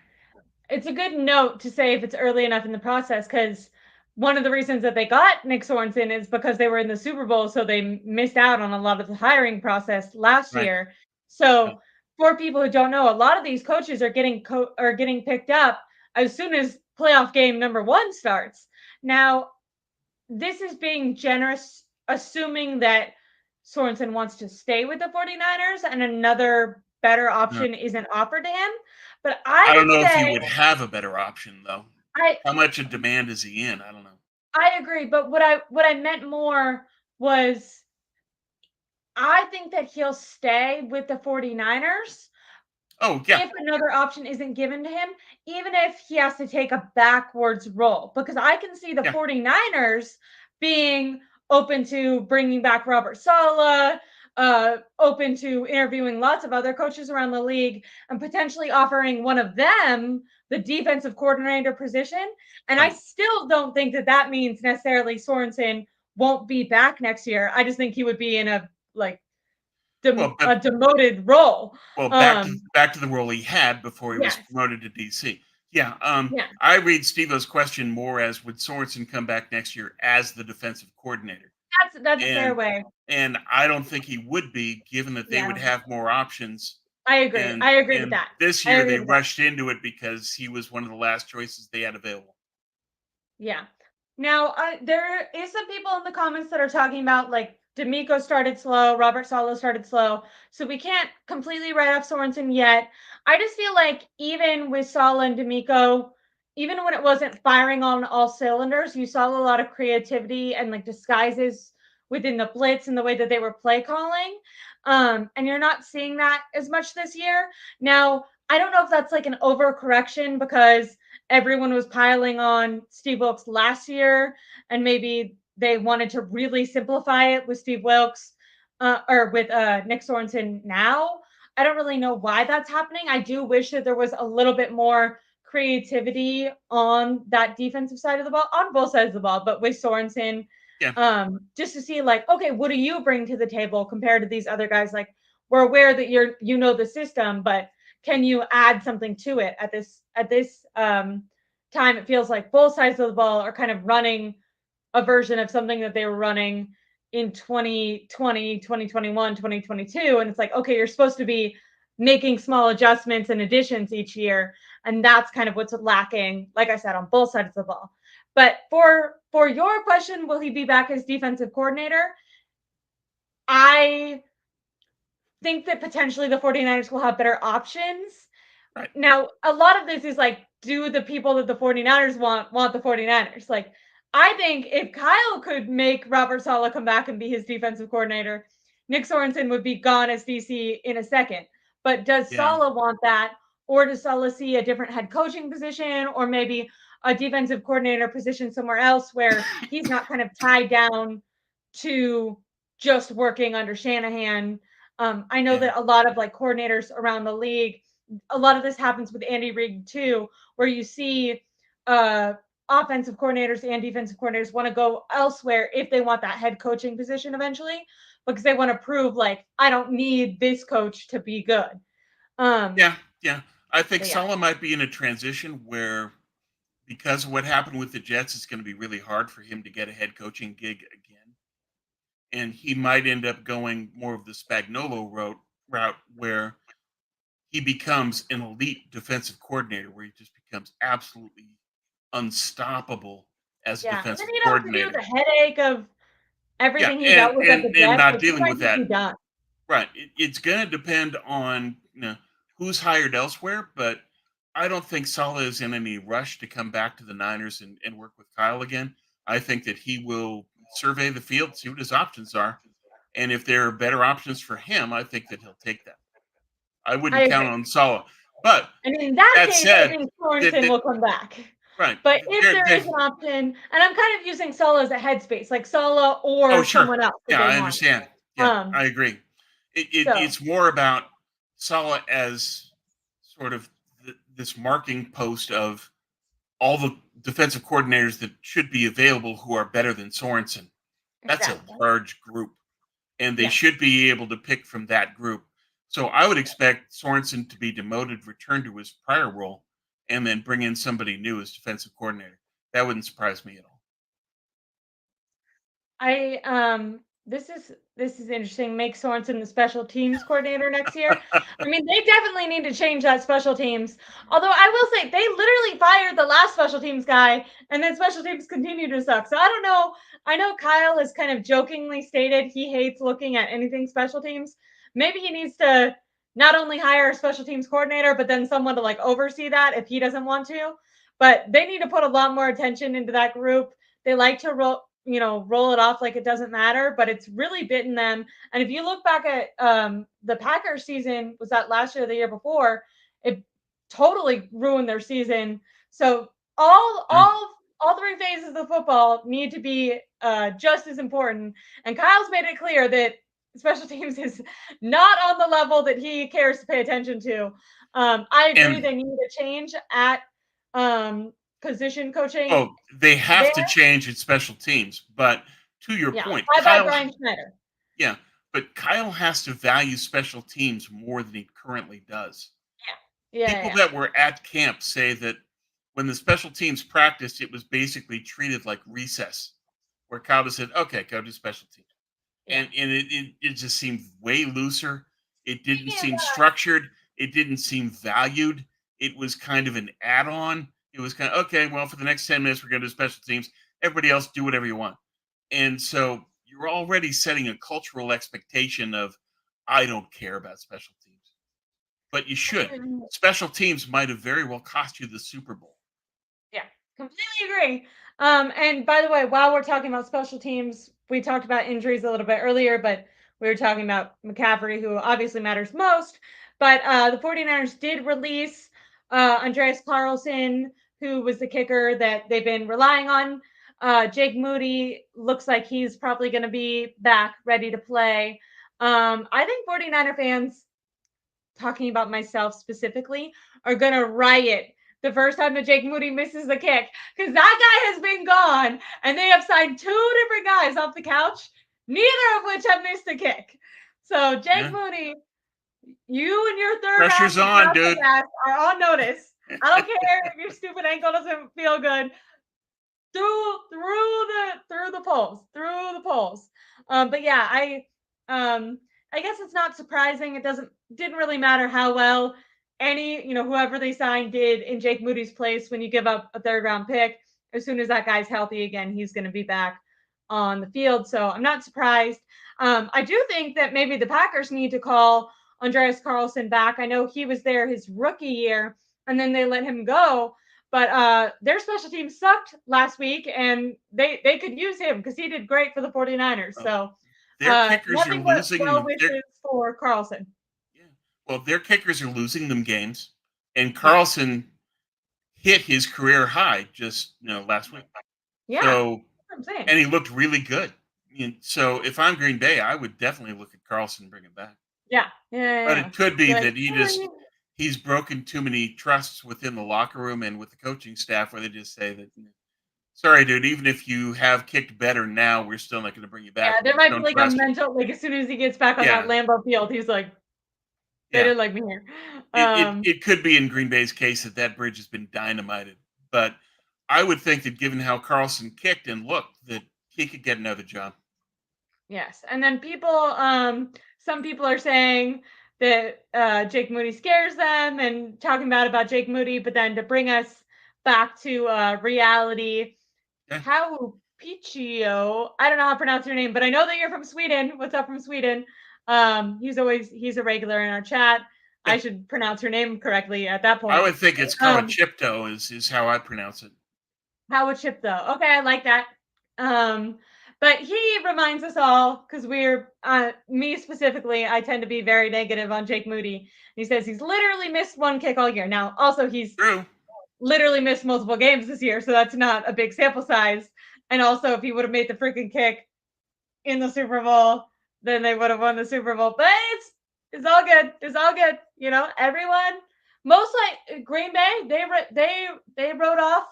A: it's a good note to say if it's early enough in the process, because one of the reasons that they got Nick Sorensen is because they were in the Super Bowl, so they missed out on a lot of the hiring process last
B: right.
A: year.
B: Yeah.
A: So for people who don't know, a lot of these coaches are getting picked up as soon as playoff game number one starts. Now, this is being generous, assuming that Sorensen wants to stay with the 49ers and another better
B: No,
A: option isn't offered to him. But
B: I
A: I
B: don't
A: would
B: know if he
A: say
B: would have a better option though.
A: I
B: How much of demand is he in? I don't know.
A: I agree, but what I meant more was I think that he'll stay with the 49ers
B: Oh yeah,
A: if another option isn't given to him, even if he has to take a backwards roll, because I can see the
B: yeah,
A: 49ers being open to bringing back Robert Saleh, open to interviewing lots of other coaches around the league and potentially offering one of them the defensive coordinator position. And I
B: right.
A: still don't think that that means necessarily Sorensen won't be back next year. I just think he would be in a like
B: Well,
A: a demoted role.
B: Well,
A: Um,
B: back to the role he had before he was
A: yes,
B: promoted to DC. Yeah,
A: yeah.
B: I read Steve-O's question more as would Sorensen come back next year as the defensive coordinator,
A: That's a fair
B: and
A: way.
B: I don't think he would be, given that they would
A: Yeah,
B: have more options.
A: I agree.
B: And
A: I agree with that.
B: this
A: I
B: year
A: agree
B: they
A: with that.
B: rushed into it because he was one of the last choices they had available.
A: Yeah. Now, there is some people in the comments that are talking about like D'Amico started slow, Robert Salo started slow, so we can't completely write off Sorensen yet. I just feel like even with Sala and D'Amico, even when it wasn't firing on all cylinders, you saw a lot of creativity and like disguises within the blitz and the way that they were play calling. And you're not seeing that as much this year. Now, I don't know if that's like an overcorrection because everyone was piling on Steve Wilkes last year, and maybe they wanted to really simplify it with Steve Wilkes or with Nick Sorensen now. I don't really know why that's happening. I do wish that there was a little bit more creativity on that defensive side of the ball, on both sides of the ball, but with Sorensen, Just to see like, okay, what do you bring to the table compared to these other guys? Like, we're aware that you know the system, but can you add something to it at this time? It feels like both sides of the ball are kind of running a version of something that they were running in 2020, 2021, 2022. And it's like, okay, you're supposed to be making small adjustments and additions each year. And that's kind of what's lacking, like I said, on both sides of the ball. But for your question, will he be back as defensive coordinator? I think that potentially the 49ers will have better options.
B: Right.
A: Now, a lot of this is like, do the people that the 49ers want the 49ers? Like, I think if Kyle could make Robert Saleh come back and be his defensive coordinator, Nick Sorensen would be gone as DC in a second. But does Saleh want that? Or does Saleh see a different head coaching position or maybe a defensive coordinator position somewhere else where he's not kind of tied down to just working under Shanahan? I know that a lot of like coordinators around the league, a lot of this happens with Andy Reid too, where you see offensive coordinators and defensive coordinators want to go elsewhere if they want that head coaching position eventually, because they want to prove like, I don't need this coach to be good.
B: Yeah. I think Saleh might be in a transition where, because of what happened with the Jets, it's going to be really hard for him to get a head coaching gig again. And he might end up going more of the Spagnuolo route where he becomes an elite defensive coordinator, where he just becomes absolutely unstoppable as a defensive coordinator.
A: You don't have to do the headache of everything he dealt with at the
B: and
A: Jets,
B: not dealing with that.
A: Done.
B: Right. It's going to depend on who's hired elsewhere, but I don't think Saleh is in any rush to come back to the Niners and work with Kyle again. I think that he will survey the field, see what his options are, and if there are better options for him, I think that he'll take them. I wouldn't count on Saleh. But
A: I mean, in that case,
B: said,
A: I think Sorensen will come back.
B: Right.
A: But if there is an option, and I'm kind of using Saleh as a headspace, like Saleh or someone else.
B: Yeah, I understand. Yeah, I agree. It's more about Saleh as sort of this marking post of all the defensive coordinators that should be available who are better than Sorensen. That's a large group, and they should be able to pick from that group. So I would expect Sorensen to be demoted, return to his prior role, and then bring in somebody new as defensive coordinator. That wouldn't surprise me at all.
A: This is interesting. Make Sorensen the special teams coordinator next year. I mean, they definitely need to change that special teams. Although I will say they literally fired the last special teams guy, and then special teams continue to suck. So I don't know. I know Kyle has kind of jokingly stated he hates looking at anything special teams. Maybe he needs to not only hire a special teams coordinator, but then someone to like oversee that if he doesn't want to. But they need to put a lot more attention into that group. They like to roll it off like it doesn't matter, but it's really bitten them. And if you look back at the Packers season, was that last year or the year before, it totally ruined their season. So all three phases of football need to be just as important. And Kyle's made it clear that special teams is not on the level that he cares to pay attention to. I agree they need a change at position coaching.
B: Oh, they have to change its special teams. But to your point,
A: Kyle, Brian Schneider.
B: Yeah, but Kyle has to value special teams more than he currently does. People that were at camp say that when the special teams practiced, it was basically treated like recess, where Kyle just said, "Okay, go do special teams," and it just seemed way looser. It didn't seem structured. It didn't seem valued. It was kind of an add-on. It was kind of, okay, well, for the next 10 minutes, we're going to do special teams. Everybody else, do whatever you want. And so you're already setting a cultural expectation of, I don't care about special teams. But you should. Special teams might have very well cost you the Super Bowl.
A: Yeah, completely agree. And by the way, while we're talking about special teams, we talked about injuries a little bit earlier, but we were talking about McCaffrey, who obviously matters most. But the 49ers did release Andreas Carlson, who was the kicker that they've been relying on. Jake Moody looks like he's probably going to be back, ready to play. I think 49er fans, talking about myself specifically, are going to riot the first time that Jake Moody misses the kick, because that guy has been gone, and they have signed 2 different guys off the couch, neither of which have missed a kick. So Jake Moody, you and your third
B: pressure's on, dude.
A: Are on notice. I don't care if your stupid ankle doesn't feel good. Through the polls. But yeah, I guess it's not surprising. Didn't really matter how well whoever they signed did in Jake Moody's place when you give up a 3rd round pick. As soon as that guy's healthy again, he's going to be back on the field. So I'm not surprised. I do think that maybe the Packers need to call Andreas Carlson back. I know he was there his rookie year, and then they let him go. But their special team sucked last week, and they could use him because he did great for the 49ers. So
B: their kickers are losing.
A: Well wishes for Carlson.
B: Yeah. Well, their kickers are losing them games, and Carlson hit his career high just last week.
A: Yeah.
B: So, and he looked really good. So if I'm Green Bay, I would definitely look at Carlson and bring him back.
A: Yeah.
B: But it could be that he's broken too many trusts within the locker room and with the coaching staff where they just say that, sorry, dude, even if you have kicked better now, we're still not going to bring you back.
A: Yeah, there might be like a mental, like as soon as he gets back on that Lambeau field, he's like, they didn't like me here.
B: It could be in Green Bay's case that bridge has been dynamited. But I would think that given how Carlson kicked and looked, that he could get another job.
A: Yes. And then some people are saying that Jake Moody scares them and talking about Jake Moody, but then to bring us back to reality, how Pichio, I don't know how to pronounce your name, but I know that you're from Sweden. What's up from Sweden? He's a regular in our chat. I should pronounce her name correctly at that point.
B: I would think it's Kawachipto is how I pronounce it.
A: Kawachipto. Okay, I like that. But he reminds us all, because me specifically, I tend to be very negative on Jake Moody. He says he's literally missed 1 kick all year. Now, also, he's literally missed multiple games this year, so that's not a big sample size. And also, if he would have made the freaking kick in the Super Bowl, then they would have won the Super Bowl. But it's all good. It's all good. Everyone, most like Green Bay, they wrote off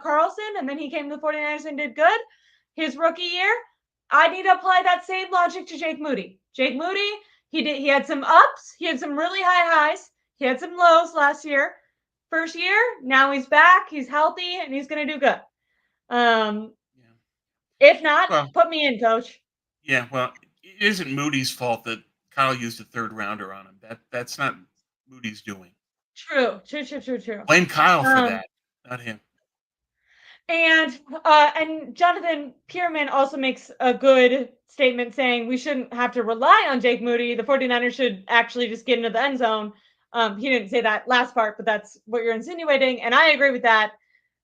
A: Carlson, and then he came to the 49ers and did good. His rookie year, I need to apply that same logic to Jake Moody. Jake Moody, he had some ups, he had some really high highs, he had some lows last year. First year, now he's back, he's healthy, and he's going to do good. If not, put me in, coach.
B: Yeah, well, it isn't Moody's fault that Kyle used a 3rd rounder on him. That's not Moody's doing.
A: True.
B: Blame Kyle for that, not him.
A: And Jonathan Pierman also makes a good statement saying we shouldn't have to rely on Jake Moody. The 49ers should actually just get into the end zone. He didn't say that last part, but that's what you're insinuating. And I agree with that.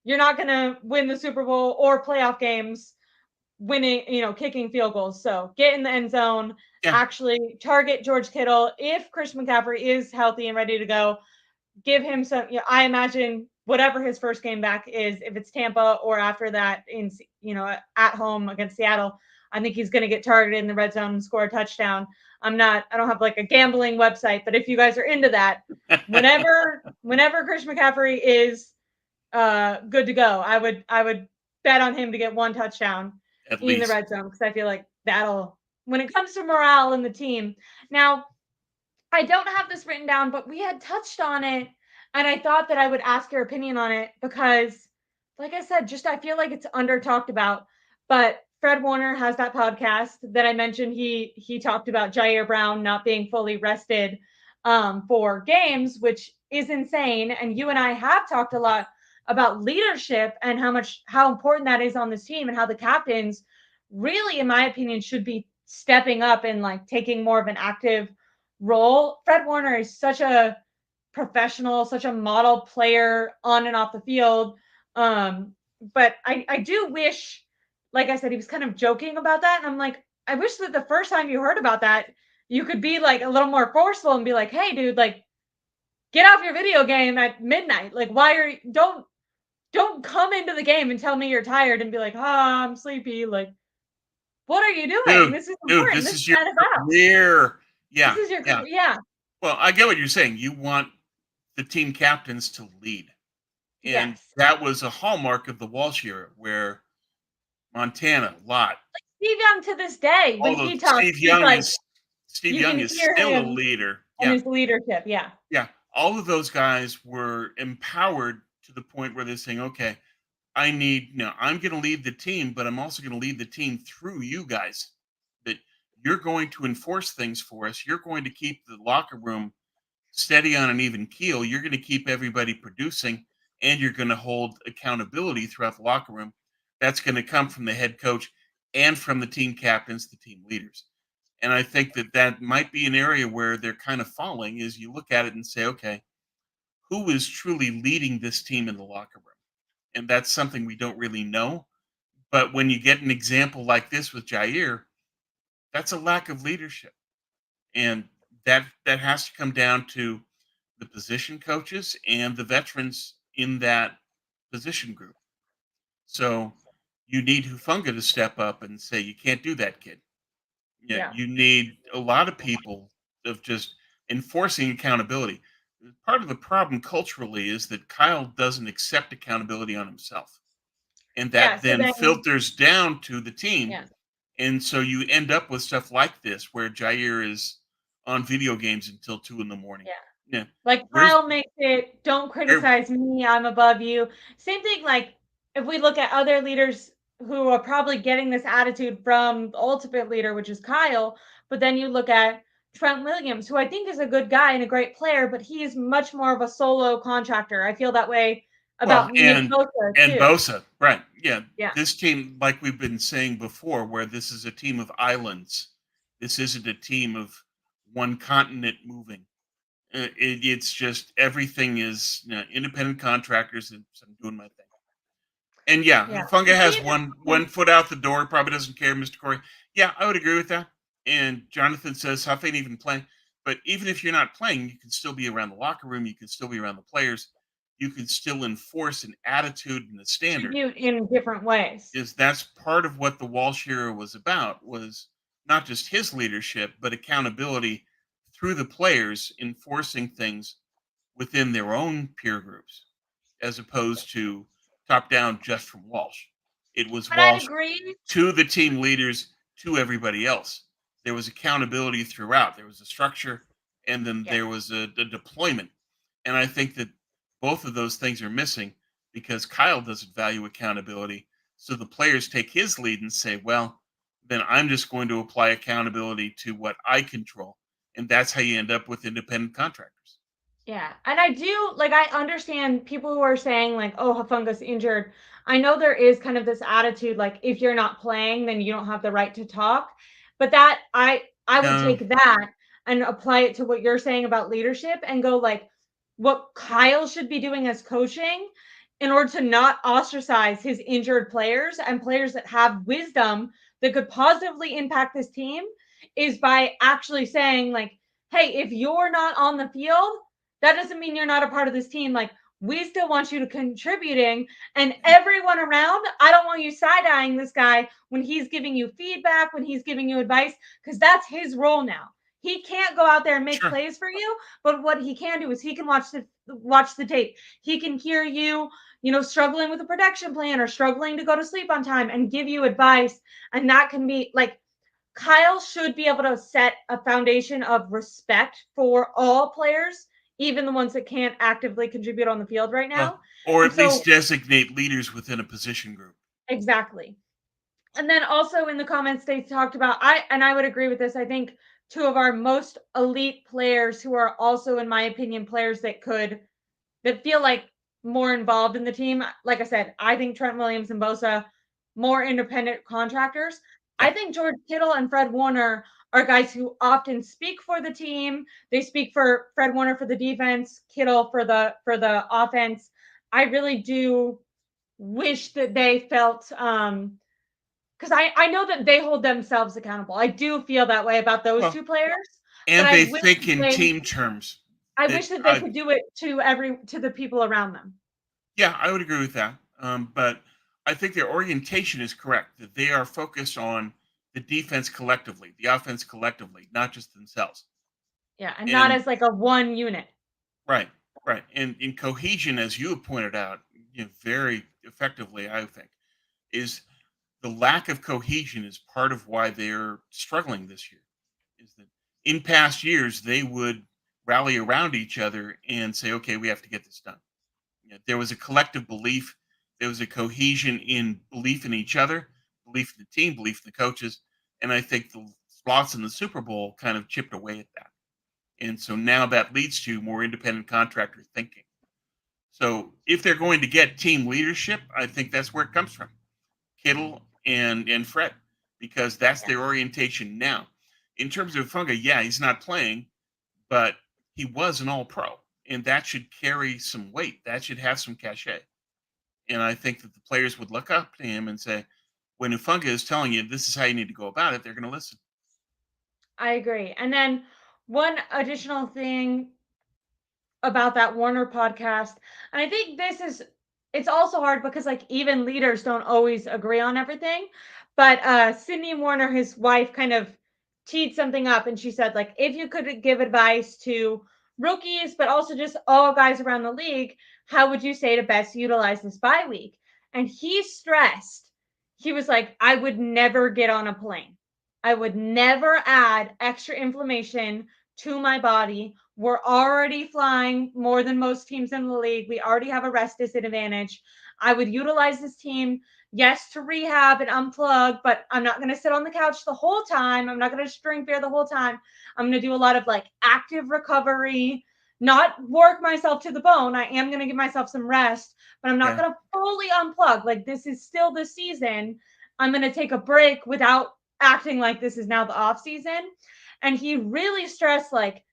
A: You're not going to win the Super Bowl or playoff games kicking field goals. So get in the end zone, actually target George Kittle. If Christian McCaffrey is healthy and ready to go, give him some, I imagine whatever his first game back is, if it's Tampa or after that at home against Seattle, I think he's going to get targeted in the red zone and score a touchdown. I don't have like a gambling website, but if you guys are into that, whenever Christian McCaffrey is good to go, I would bet on him to get 1 touchdown in the red zone, because I feel like that'll, when it comes to morale in the team. Now, I don't have this written down, but we had touched on it, and I thought that I would ask your opinion on it because, like I said, I feel like it's under talked about. But Fred Warner has that podcast that I mentioned. He talked about Jair Brown not being fully rested for games, which is insane. And you and I have talked a lot about leadership and how important that is on this team, and how the captains really, in my opinion, should be stepping up and like taking more of an active role. Fred Warner is such a professional, such a model player on and off the field. But I do wish, like I said, he was kind of joking about that. And I'm like, I wish that the first time you heard about that, you could be like a little more forceful and be like, hey, dude, like, get off your video game at midnight. Like, don't come into the game and tell me you're tired and be like, I'm sleepy. Like, what are you doing?
B: Dude,
A: this is important.
B: This is your career. Yeah.
A: This is your career. Yeah.
B: Well, I get what you're saying. You want the team captains to lead. And
A: Yes.
B: that was a hallmark of the Walsh era, where Montana, Lott,
A: Steve Young to this day, when
B: all those
A: he talks, he's like,
B: Steve
A: you
B: Young
A: can
B: is
A: hear
B: still a
A: him
B: leader.
A: and
B: Yeah,
A: his leadership. Yeah.
B: yeah. All of those guys were empowered to the point where they're saying, okay, I'm going to lead the team, but I'm also going to lead the team through you guys. That you're going to enforce things for us. You're going to keep the locker room steady on an even keel. You're going to keep everybody producing, and you're going to hold accountability throughout the locker room. That's going to come from the head coach and from the team captains, the team leaders. And I think that might be an area where they're kind of falling. Is you look at it and say, okay, who is truly leading this team in the locker room? And that's something we don't really know. But when you get an example like this with Jair, that's a lack of leadership. And that has to come down to the position coaches and the veterans in that position group. So you need Hufunga to step up and say, you can't do that, kid. Yeah,
A: Yeah.
B: you need a lot of people of just enforcing accountability. Part of the problem culturally is that Kyle doesn't accept accountability on himself. And
A: Yeah.
B: that
A: So
B: then
A: then,
B: filters down to the team.
A: yeah.
B: And so you end up with stuff like this where Jair is on video games until 2 in the morning.
A: Yeah.
B: Yeah.
A: Like
B: Where's
A: Kyle makes it, don't
B: where
A: criticize me, I'm above you. Same thing, like if we look at other leaders who are probably getting this attitude from the ultimate leader, which is Kyle, but then you look at Trent Williams, who I think is a good guy and a great player, but he's much more of a solo contractor. I feel that way
B: well,
A: about Nick Bosa
B: and
A: too.
B: Bosa, right. Yeah.
A: Yeah.
B: This team, like we've been saying before, where this is a team of islands. This isn't a team of one continent moving. It's just everything is independent contractors, and so I'm doing my thing. And yeah,
A: Yeah.
B: Funga
A: And
B: has
A: Steve
B: one foot out the door. Probably doesn't care, Mr. Corey. Yeah, I would agree with that. And Jonathan says Huff ain't even playing. But even if you're not playing, you can still be around the locker room. You can still be around the players. You can still enforce an attitude and a standard.
A: contribute in different ways.
B: Is that's part of what the Walsh era was about, was not just his leadership, but accountability through the players enforcing things within their own peer groups, as opposed to top down just from Walsh. It was
A: But I'd
B: Walsh
A: agree.
B: to the team leaders to everybody else. There was accountability throughout. There was a structure, and then
A: Yeah.
B: there was a deployment. And I think that both of those things are missing because Kyle doesn't value accountability. So the players take his lead and say, well, then I'm just going to apply accountability to what I control. And that's how you end up with independent contractors.
A: Yeah. And I do like I understand people who are saying like, oh, Hafunga's injured. I know there is kind of this attitude like if you're not playing, then you don't have the right to talk. But that I would
B: No,
A: take that and apply it to what you're saying about leadership and go like what Kyle should be doing as coaching in order to not ostracize his injured players and players that have wisdom that could positively impact this team is by actually saying like, hey, if you're not on the field, that doesn't mean you're not a part of this team. Like, we still want you to contributing, and everyone around, I don't want you side-eyeing this guy when he's giving you feedback, when he's giving you advice, because that's his role now. He can't go out there and make
B: sure.
A: plays for you, but what he can do is he can watch the tape. He can hear you, struggling with a production plan or struggling to go to sleep on time and give you advice. And that can be like Kyle should be able to set a foundation of respect for all players, even the ones that can't actively contribute on the field right
B: Well,
A: now.
B: or
A: And
B: at least
A: so,
B: designate leaders within a position group.
A: exactly. And then also in the comments, they talked about, I would agree with this. I think two of our most elite players who are also, in my opinion, players that feel like more involved in the team. Like I said, I think Trent Williams and Bosa more independent contractors.
B: Yeah.
A: I think George Kittle and Fred Warner are guys who often speak for the team. They speak for Fred Warner for the defense, Kittle for the offense. I really do wish that they felt because I know that they hold themselves accountable. I do feel that way about those
B: Well,
A: two players, but
B: and they think in team terms.
A: I
B: That
A: wish that they
B: I
A: could do it to the people around them.
B: Yeah, I would agree with that. But I think their orientation is correct. That they are focused on the defense collectively, the offense collectively, not just themselves.
A: Yeah, and not
B: And
A: as like a one unit.
B: right, right. And in cohesion, as you have pointed out, very effectively, I think, is the lack of cohesion is part of why they're struggling this year. Is that in past years they would rally around each other and say, "Okay, we have to get this done." There was a collective belief. There was a cohesion in belief in each other, belief in the team, belief in the coaches, and I think the loss in the Super Bowl kind of chipped away at that. And so now that leads to more independent contractor thinking. So if they're going to get team leadership, I think that's where it comes from. Kittle and Fred, because that's
A: Yeah,
B: their orientation now. In terms of Funga, yeah, he's not playing, but he was an all pro. And that should carry some weight. That should have some cachet. And I think that the players would look up to him and say, when Ufunga is telling you this is how you need to go about it, they're going to listen.
A: I agree. And then one additional thing about that Warner podcast. And I think it's also hard because like even leaders don't always agree on everything. But Sydney Warner, his wife, kind of teed something up and she said, like, if you could give advice to rookies, but also just all guys around the league, how would you say to best utilize this bye week? And he stressed, he was like, I would never get on a plane. I would never add extra inflammation to my body. We're already flying more than most teams in the league. We already have a rest disadvantage. I would utilize this team, yes, to rehab and unplug, but I'm not going to sit on the couch the whole time. I'm not going to just drink beer the whole time. I'm going to do a lot of like active recovery, not work myself to the bone. I am going to give myself some rest, but I'm not
B: Yeah.
A: going to fully unplug. Like this is still the season. I'm going to take a break without acting like this is now the off season. And he really stressed like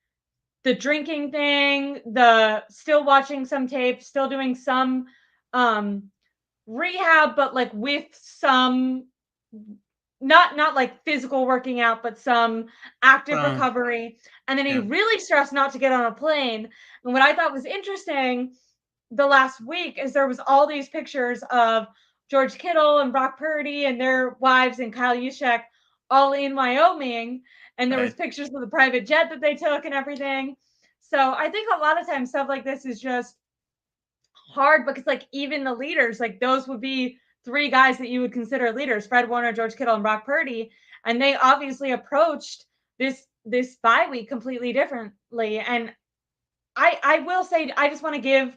A: the drinking thing, the still watching some tape, still doing some rehab, but like with some not like physical working out, but some active
B: Well,
A: recovery. And then he
B: yeah.
A: really stressed not to get on a plane. And what I thought was interesting the last week is there was all these pictures of George Kittle and Brock Purdy and their wives and Kyle Juszczyk all in Wyoming. And there was
B: Right.
A: pictures of the private jet that they took and everything. So I think a lot of times stuff like this is just hard because like even the leaders, like those would be three guys that you would consider leaders: Fred Warner, George Kittle, and Brock Purdy, and they obviously approached this bye week completely differently. And I will say I just want to give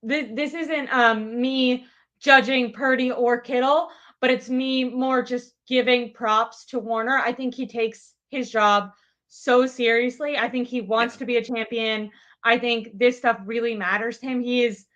A: this isn't me judging Purdy or Kittle, but it's me more just giving props to Warner. I think he takes his job so seriously. I think he
B: Yeah.
A: wants to be a champion. I think this stuff really matters to him. He's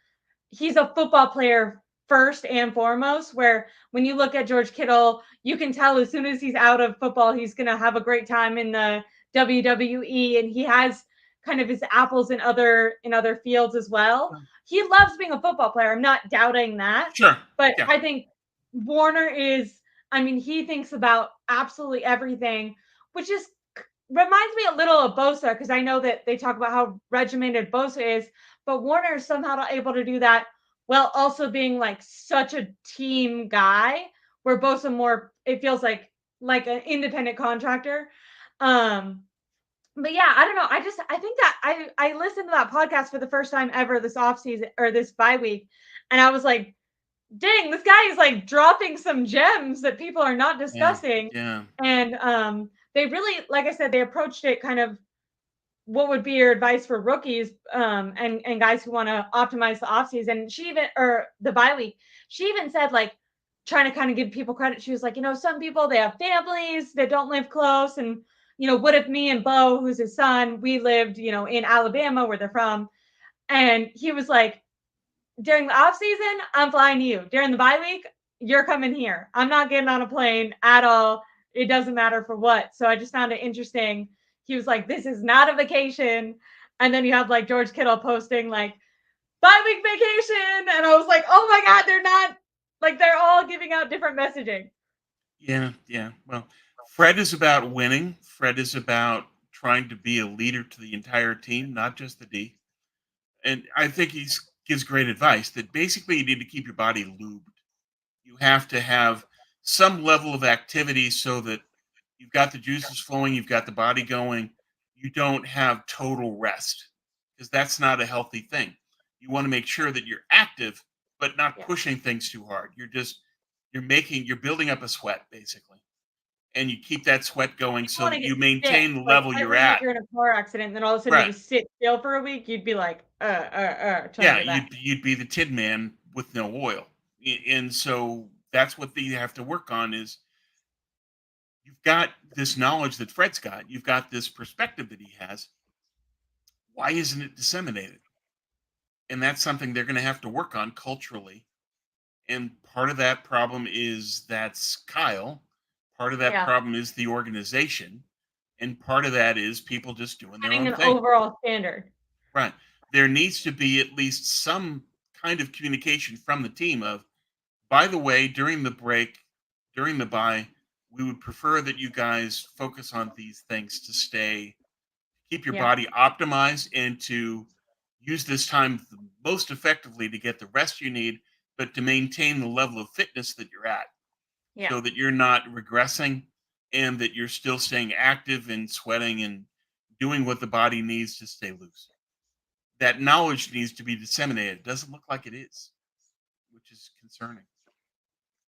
A: a football player first and foremost, where when you look at George Kittle, you can tell as soon as he's out of football, he's going to have a great time in the WWE, and he has kind of his apples in other fields as well.
B: Well,
A: He loves being a football player. I'm not doubting that,
B: sure.
A: but
B: Yeah.
A: I think Warner is, I mean, he thinks about absolutely everything, which is reminds me a little of Bosa, because I know that they talk about how regimented Bosa is, but Warner is somehow able to do that while also being like such a team guy, where Bosa more, it feels like an independent contractor. Um, but yeah, I don't know. I think that I listened to that podcast for the first time ever this off season or this bye week, and I was like, dang, this guy is like dropping some gems that people are not
B: Yeah.
A: discussing.
B: Yeah.
A: And they really, like I said, they approached it kind of what would be your advice for rookies and guys who want to optimize the offseason. She even, or the bye week, she even said, like, trying to kind of give people credit. She was like, some people, they have families that don't live close. And, what if me and Bo, who's his son, we lived, in Alabama where they're from. And he was like, during the off season, I'm flying to you. During the bye week, you're coming here. I'm not getting on a plane at all. It doesn't matter for what. So I just found it interesting. He was like, this is not a vacation. And then you have like George Kittle posting like bye week vacation. And I was like, oh my God, they're not like, they're all giving out different messaging.
B: Yeah. Yeah. Well, Fred is about winning. Fred is about trying to be a leader to the entire team, not just the D. And I think he gives great advice that basically you need to keep your body lubed. You have to have some level of activity so that you've got the juices flowing, you've got the body going. You don't have total rest because that's not a healthy thing. You want to make sure that you're active, but not pushing things too hard. You're building up a sweat basically, and you keep that sweat going so that you maintain the level you're at.
A: You're in a car accident, and then all of a sudden you just sit still for a week. You'd be like,
B: you'd be the Tin Man with no oil, and so that's what you have to work on. Is you've got this knowledge that Fred's got, you've got this perspective that he has. Why isn't it disseminated? And that's something they're going to have to work on culturally. And part of that problem is that's Kyle. Part of that problem is the organization. And part of that is people just doing their own thing.
A: Overall standard.
B: Right. There needs to be at least some kind of communication from the team of, by the way, during the break, during the bye, we would prefer that you guys focus on these things to keep your body optimized and to use this time most effectively to get the rest you need, but to maintain the level of fitness that you're at so that you're not regressing and that you're still staying active and sweating and doing what the body needs to stay loose. That knowledge needs to be disseminated. It doesn't look like it is, which is concerning.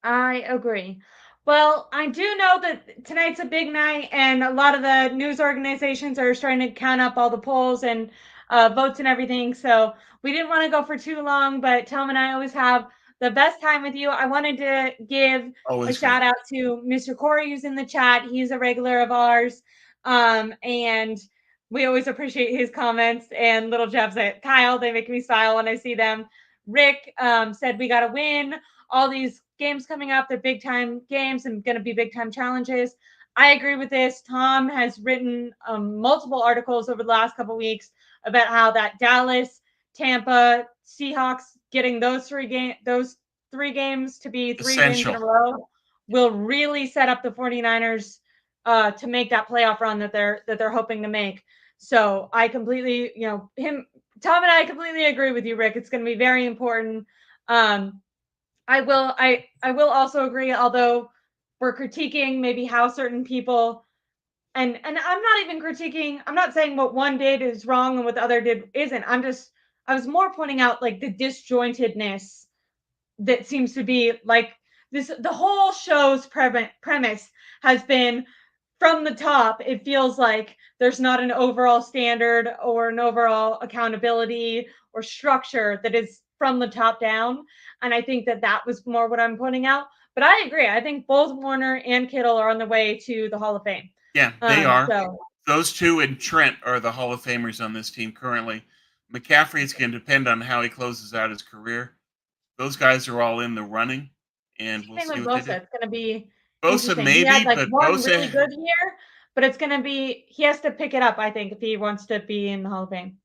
A: I agree. Well, I do know that tonight's a big night, and a lot of the news organizations are starting to count up all the polls and votes and everything. So we didn't want to go for too long, but Tom and I always have the best time with you. I wanted to give a shout out to Mr. Corey, who's in the chat. He's a regular of ours, and we always appreciate his comments and little jabs at Kyle. They make me smile when I see them. Rick said we got to win. All these games coming up, they're big time games and going to be big time challenges. I agree with this. Tom has written multiple articles over the last couple of weeks about how that Dallas, Tampa, Seahawks getting those three games to be three wins in a row will really set up the 49ers to make that playoff run that they're hoping to make. So I completely, Tom and I completely agree with you, Rick. It's going to be very important. I will also agree, although we're critiquing maybe how certain people, and I'm not even critiquing, I'm not saying what one did is wrong and what the other did isn't. I was more pointing out like the disjointedness that seems to be like this. The whole show's premise has been from the top. It feels like there's not an overall standard or an overall accountability or structure that is from the top down. And I think that was more what I'm pointing out. But I agree. I think both Warner and Kittle are on the way to the Hall of Fame.
B: Yeah, they are. So. Those two and Trent are the Hall of Famers on this team currently. McCaffrey is going to depend on how he closes out his career. Those guys are all in the running, and we'll see what they do.
A: It's going to be
B: Bosa maybe,
A: he had
B: but
A: one
B: Bosa
A: really good year. But it's going to be he has to pick it up, I think, if he wants to be in the Hall of Fame.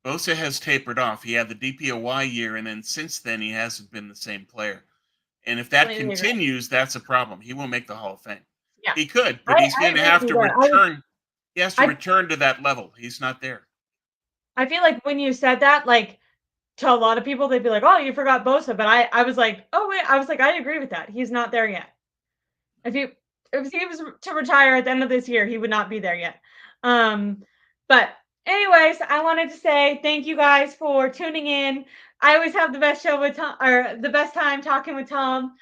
B: Bosa has tapered off. He had the DPOY year, and then since then he hasn't been the same player. And if that continues, that's a problem. He won't make the Hall of Fame. Yeah. He could, but he's going to have to return. He has to return to that level. He's not there.
A: I feel like when you said that, like to a lot of people, they'd be like, "Oh, you forgot Bosa," but I was like, "Oh wait," I was like, "I agree with that. He's not there yet. If he was to retire at the end of this year, he would not be there yet." But anyways, I wanted to say thank you guys for tuning in. I always have the best show with Tom, or the best time talking with Tom.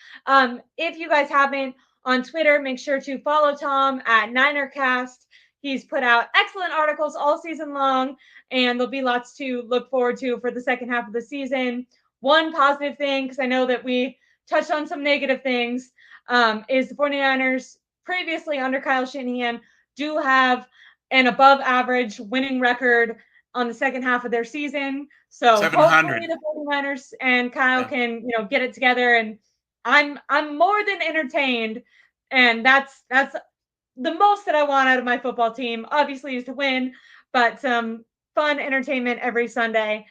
A: If you guys haven't on Twitter, make sure to follow Tom at NinerCast. He's put out excellent articles all season long, and there'll be lots to look forward to for the second half of the season. One positive thing, because I know that we touched on some negative things, is the 49ers previously under Kyle Shanahan do have an above average winning record on the second half of their season. So
B: 700.
A: Hopefully the 49ers and Kyle can, get it together. And I'm more than entertained. And that's the most that I want out of my football team, obviously, is to win, but some fun entertainment every Sunday.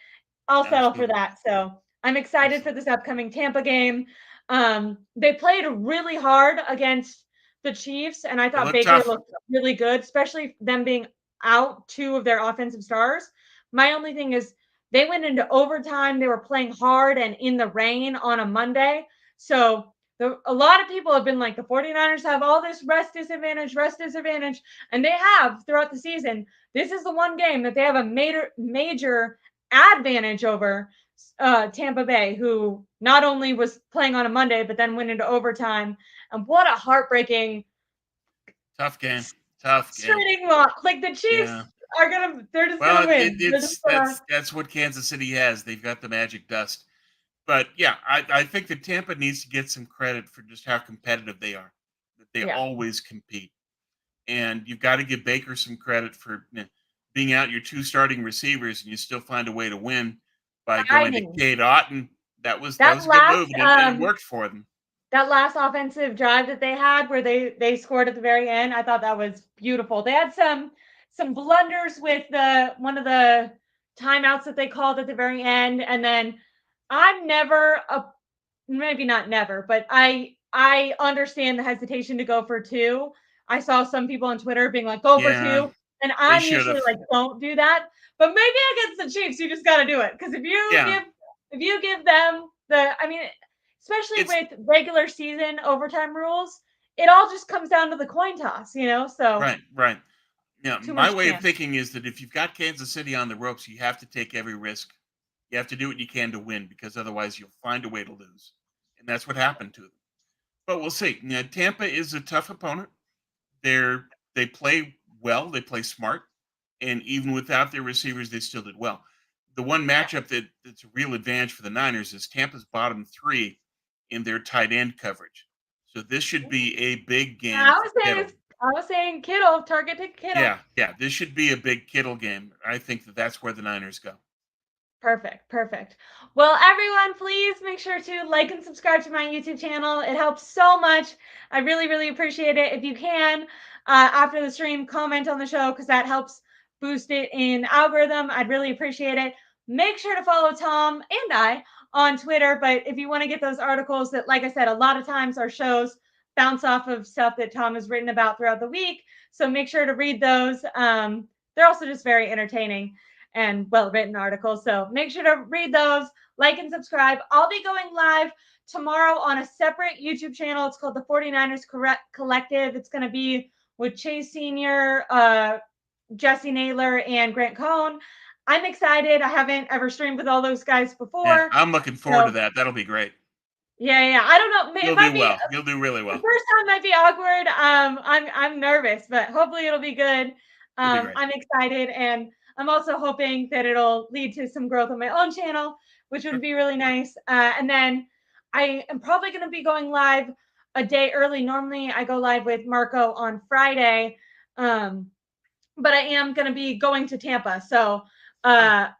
A: I'll settle for that. So I'm excited for this upcoming Tampa game. They played really hard against the Chiefs, and I thought Baker looked really good, especially them being out two of their offensive stars. My only thing is they went into overtime. They were playing hard and in the rain on a Monday. So a lot of people have been like, the 49ers have all this rest disadvantage, and they have throughout the season. This is the one game that they have a major advantage over. Tampa Bay, who not only was playing on a Monday, but then went into overtime. And what a heartbreaking,
B: Tough game. Tough game.
A: frustrating loss. Like the Chiefs they're just gonna win.
B: That's what Kansas City has. They've got the magic dust. But yeah, I think that Tampa needs to get some credit for just how competitive they are. That they always compete. And you've got to give Baker some credit for being out your 2 starting receivers, and you still find a way to win by going to Cade Otton. That was a good move, and it worked for them.
A: That last offensive drive that they had, where they scored at the very end, I thought that was beautiful. They had some blunders with one of the timeouts that they called at the very end, and then I'm never maybe not never, but I understand the hesitation to go for 2. I saw some people on Twitter being like, go for 2. And I'm usually like, don't do that. But maybe against the Chiefs, you just got to do it. Because if you give them especially with regular season overtime rules, it all just comes down to the coin toss, So
B: right. Yeah, my way of thinking is that if you've got Kansas City on the ropes, you have to take every risk. You have to do what you can to win, because otherwise you'll find a way to lose. And that's what happened to them. But we'll see. Tampa is a tough opponent. They play well, they play smart, and even without their receivers, they still did well. The one matchup that's a real advantage for the Niners is Tampa's bottom 3 in their tight end coverage. So this should be a big game.
A: I was saying Kittle, target to Kittle.
B: Yeah. This should be a big Kittle game. I think that's where the Niners go.
A: Perfect. Well, everyone, please make sure to like and subscribe to my YouTube channel. It helps so much. I really, really appreciate it. If you can, after the stream, comment on the show, because that helps boost it in algorithm. I'd really appreciate it. Make sure to follow Tom and I on Twitter. But if you want to get those articles that, like I said, a lot of times our shows bounce off of stuff that Tom has written about throughout the week. So make sure to read those. They're also just very entertaining and well-written articles. So make sure to read those, like and subscribe. I'll be going live tomorrow on a separate YouTube channel. It's called the 49ers Collective. It's going to be with Chase Sr., Jesse Naylor, and Grant Cohn. I'm excited. I haven't ever streamed with all those guys before.
B: Yeah, I'm looking forward to that. That'll be great.
A: Yeah. I don't know.
B: You'll do well. You'll do really well.
A: The first time might be awkward. I'm nervous, but hopefully it'll be good. I'm excited, and I'm also hoping that it'll lead to some growth on my own channel, which would be really nice. And then I am probably going to be going live a day early. Normally I go live with Marco on Friday, but I am going to be going to Tampa, so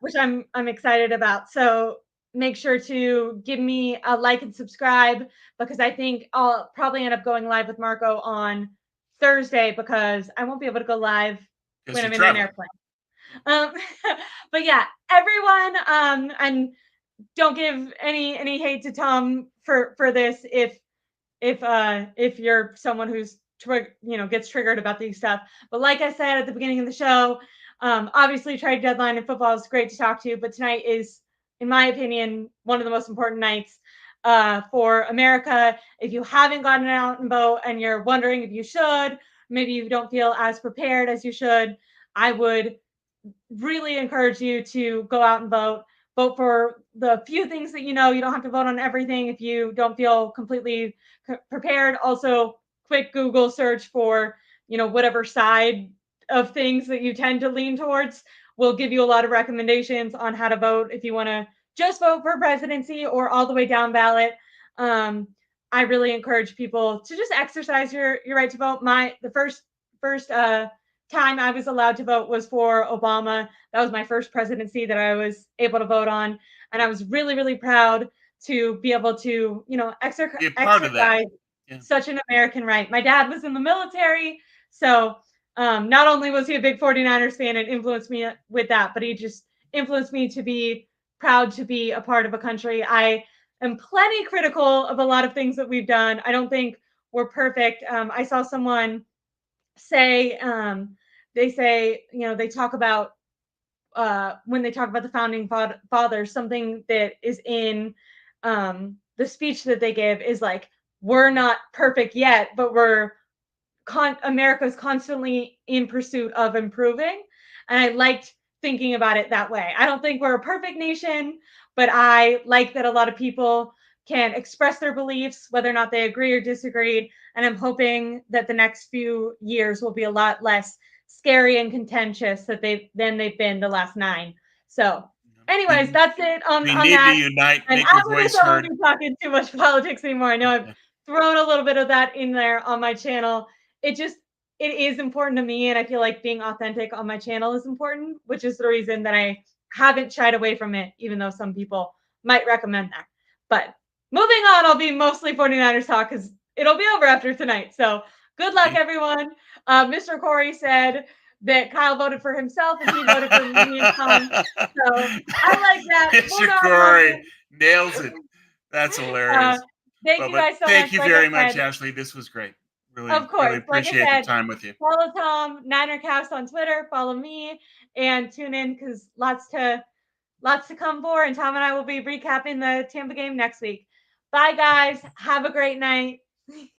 A: which I'm excited about. So make sure to give me a like and subscribe, because I think I'll probably end up going live with Marco on Thursday, because I won't be able to go live when I'm in an airplane. But yeah, everyone, and don't give any hate to Tom for this if you're someone who's gets triggered about these stuff. But like I said at the beginning of the show, obviously trade deadline in football is great to talk to, but tonight is, in my opinion, one of the most important nights for America. If you haven't gotten out and vote and you're wondering if you should, maybe you don't feel as prepared as you should, I would really encourage you to go out and vote for the few things that you don't have to vote on everything if you don't feel completely prepared. Also, quick Google search for whatever side of things that you tend to lean towards will give you a lot of recommendations on how to vote if you want to just vote for presidency or all the way down ballot. I really encourage people to just exercise your right to vote. The first time I was allowed to vote was for Obama. That was my first presidency that I was able to vote on, and I was really, really proud to be able to, exercise such an American right. My dad was in the military, so not only was he a big 49ers fan and influenced me with that, but he just influenced me to be proud to be a part of a country. I am plenty critical of a lot of things that we've done. I don't think we're perfect. I saw someone say, they say, they talk about when they talk about the founding fathers, something that is in the speech that they give is like, we're not perfect yet, but America's constantly in pursuit of improving. And I liked thinking about it that way. I don't think we're a perfect nation, but I like that a lot of people can express their beliefs, whether or not they agree or disagree. And I'm hoping that the next few years will be a lot less scary and contentious than they've been the last 9. So anyways, that's it on
B: We need
A: that.
B: to unite,
A: And
B: make your
A: after this,
B: voice
A: I won't
B: heard.
A: be talking too much politics anymore. I know I've thrown a little bit of that in there on my channel. It is important to me, and I feel like being authentic on my channel is important, which is the reason that I haven't shied away from it, even though some people might recommend that. But moving on, I'll be mostly 49ers talk because it'll be over after tonight. So good luck, everyone. Mr. Corey said that Kyle voted for himself and he voted for me and Tom. So I like that.
B: Mr. Corey nails it. That's hilarious.
A: Thank you guys so much.
B: Thank you very much, Ashley. This was great. Really,
A: of course,
B: really appreciate
A: like I said,
B: the time with you.
A: Follow Tom, NinerCast on Twitter. Follow me and tune in because lots to come for. And Tom and I will be recapping the Tampa game next week. Bye, guys. Have a great night.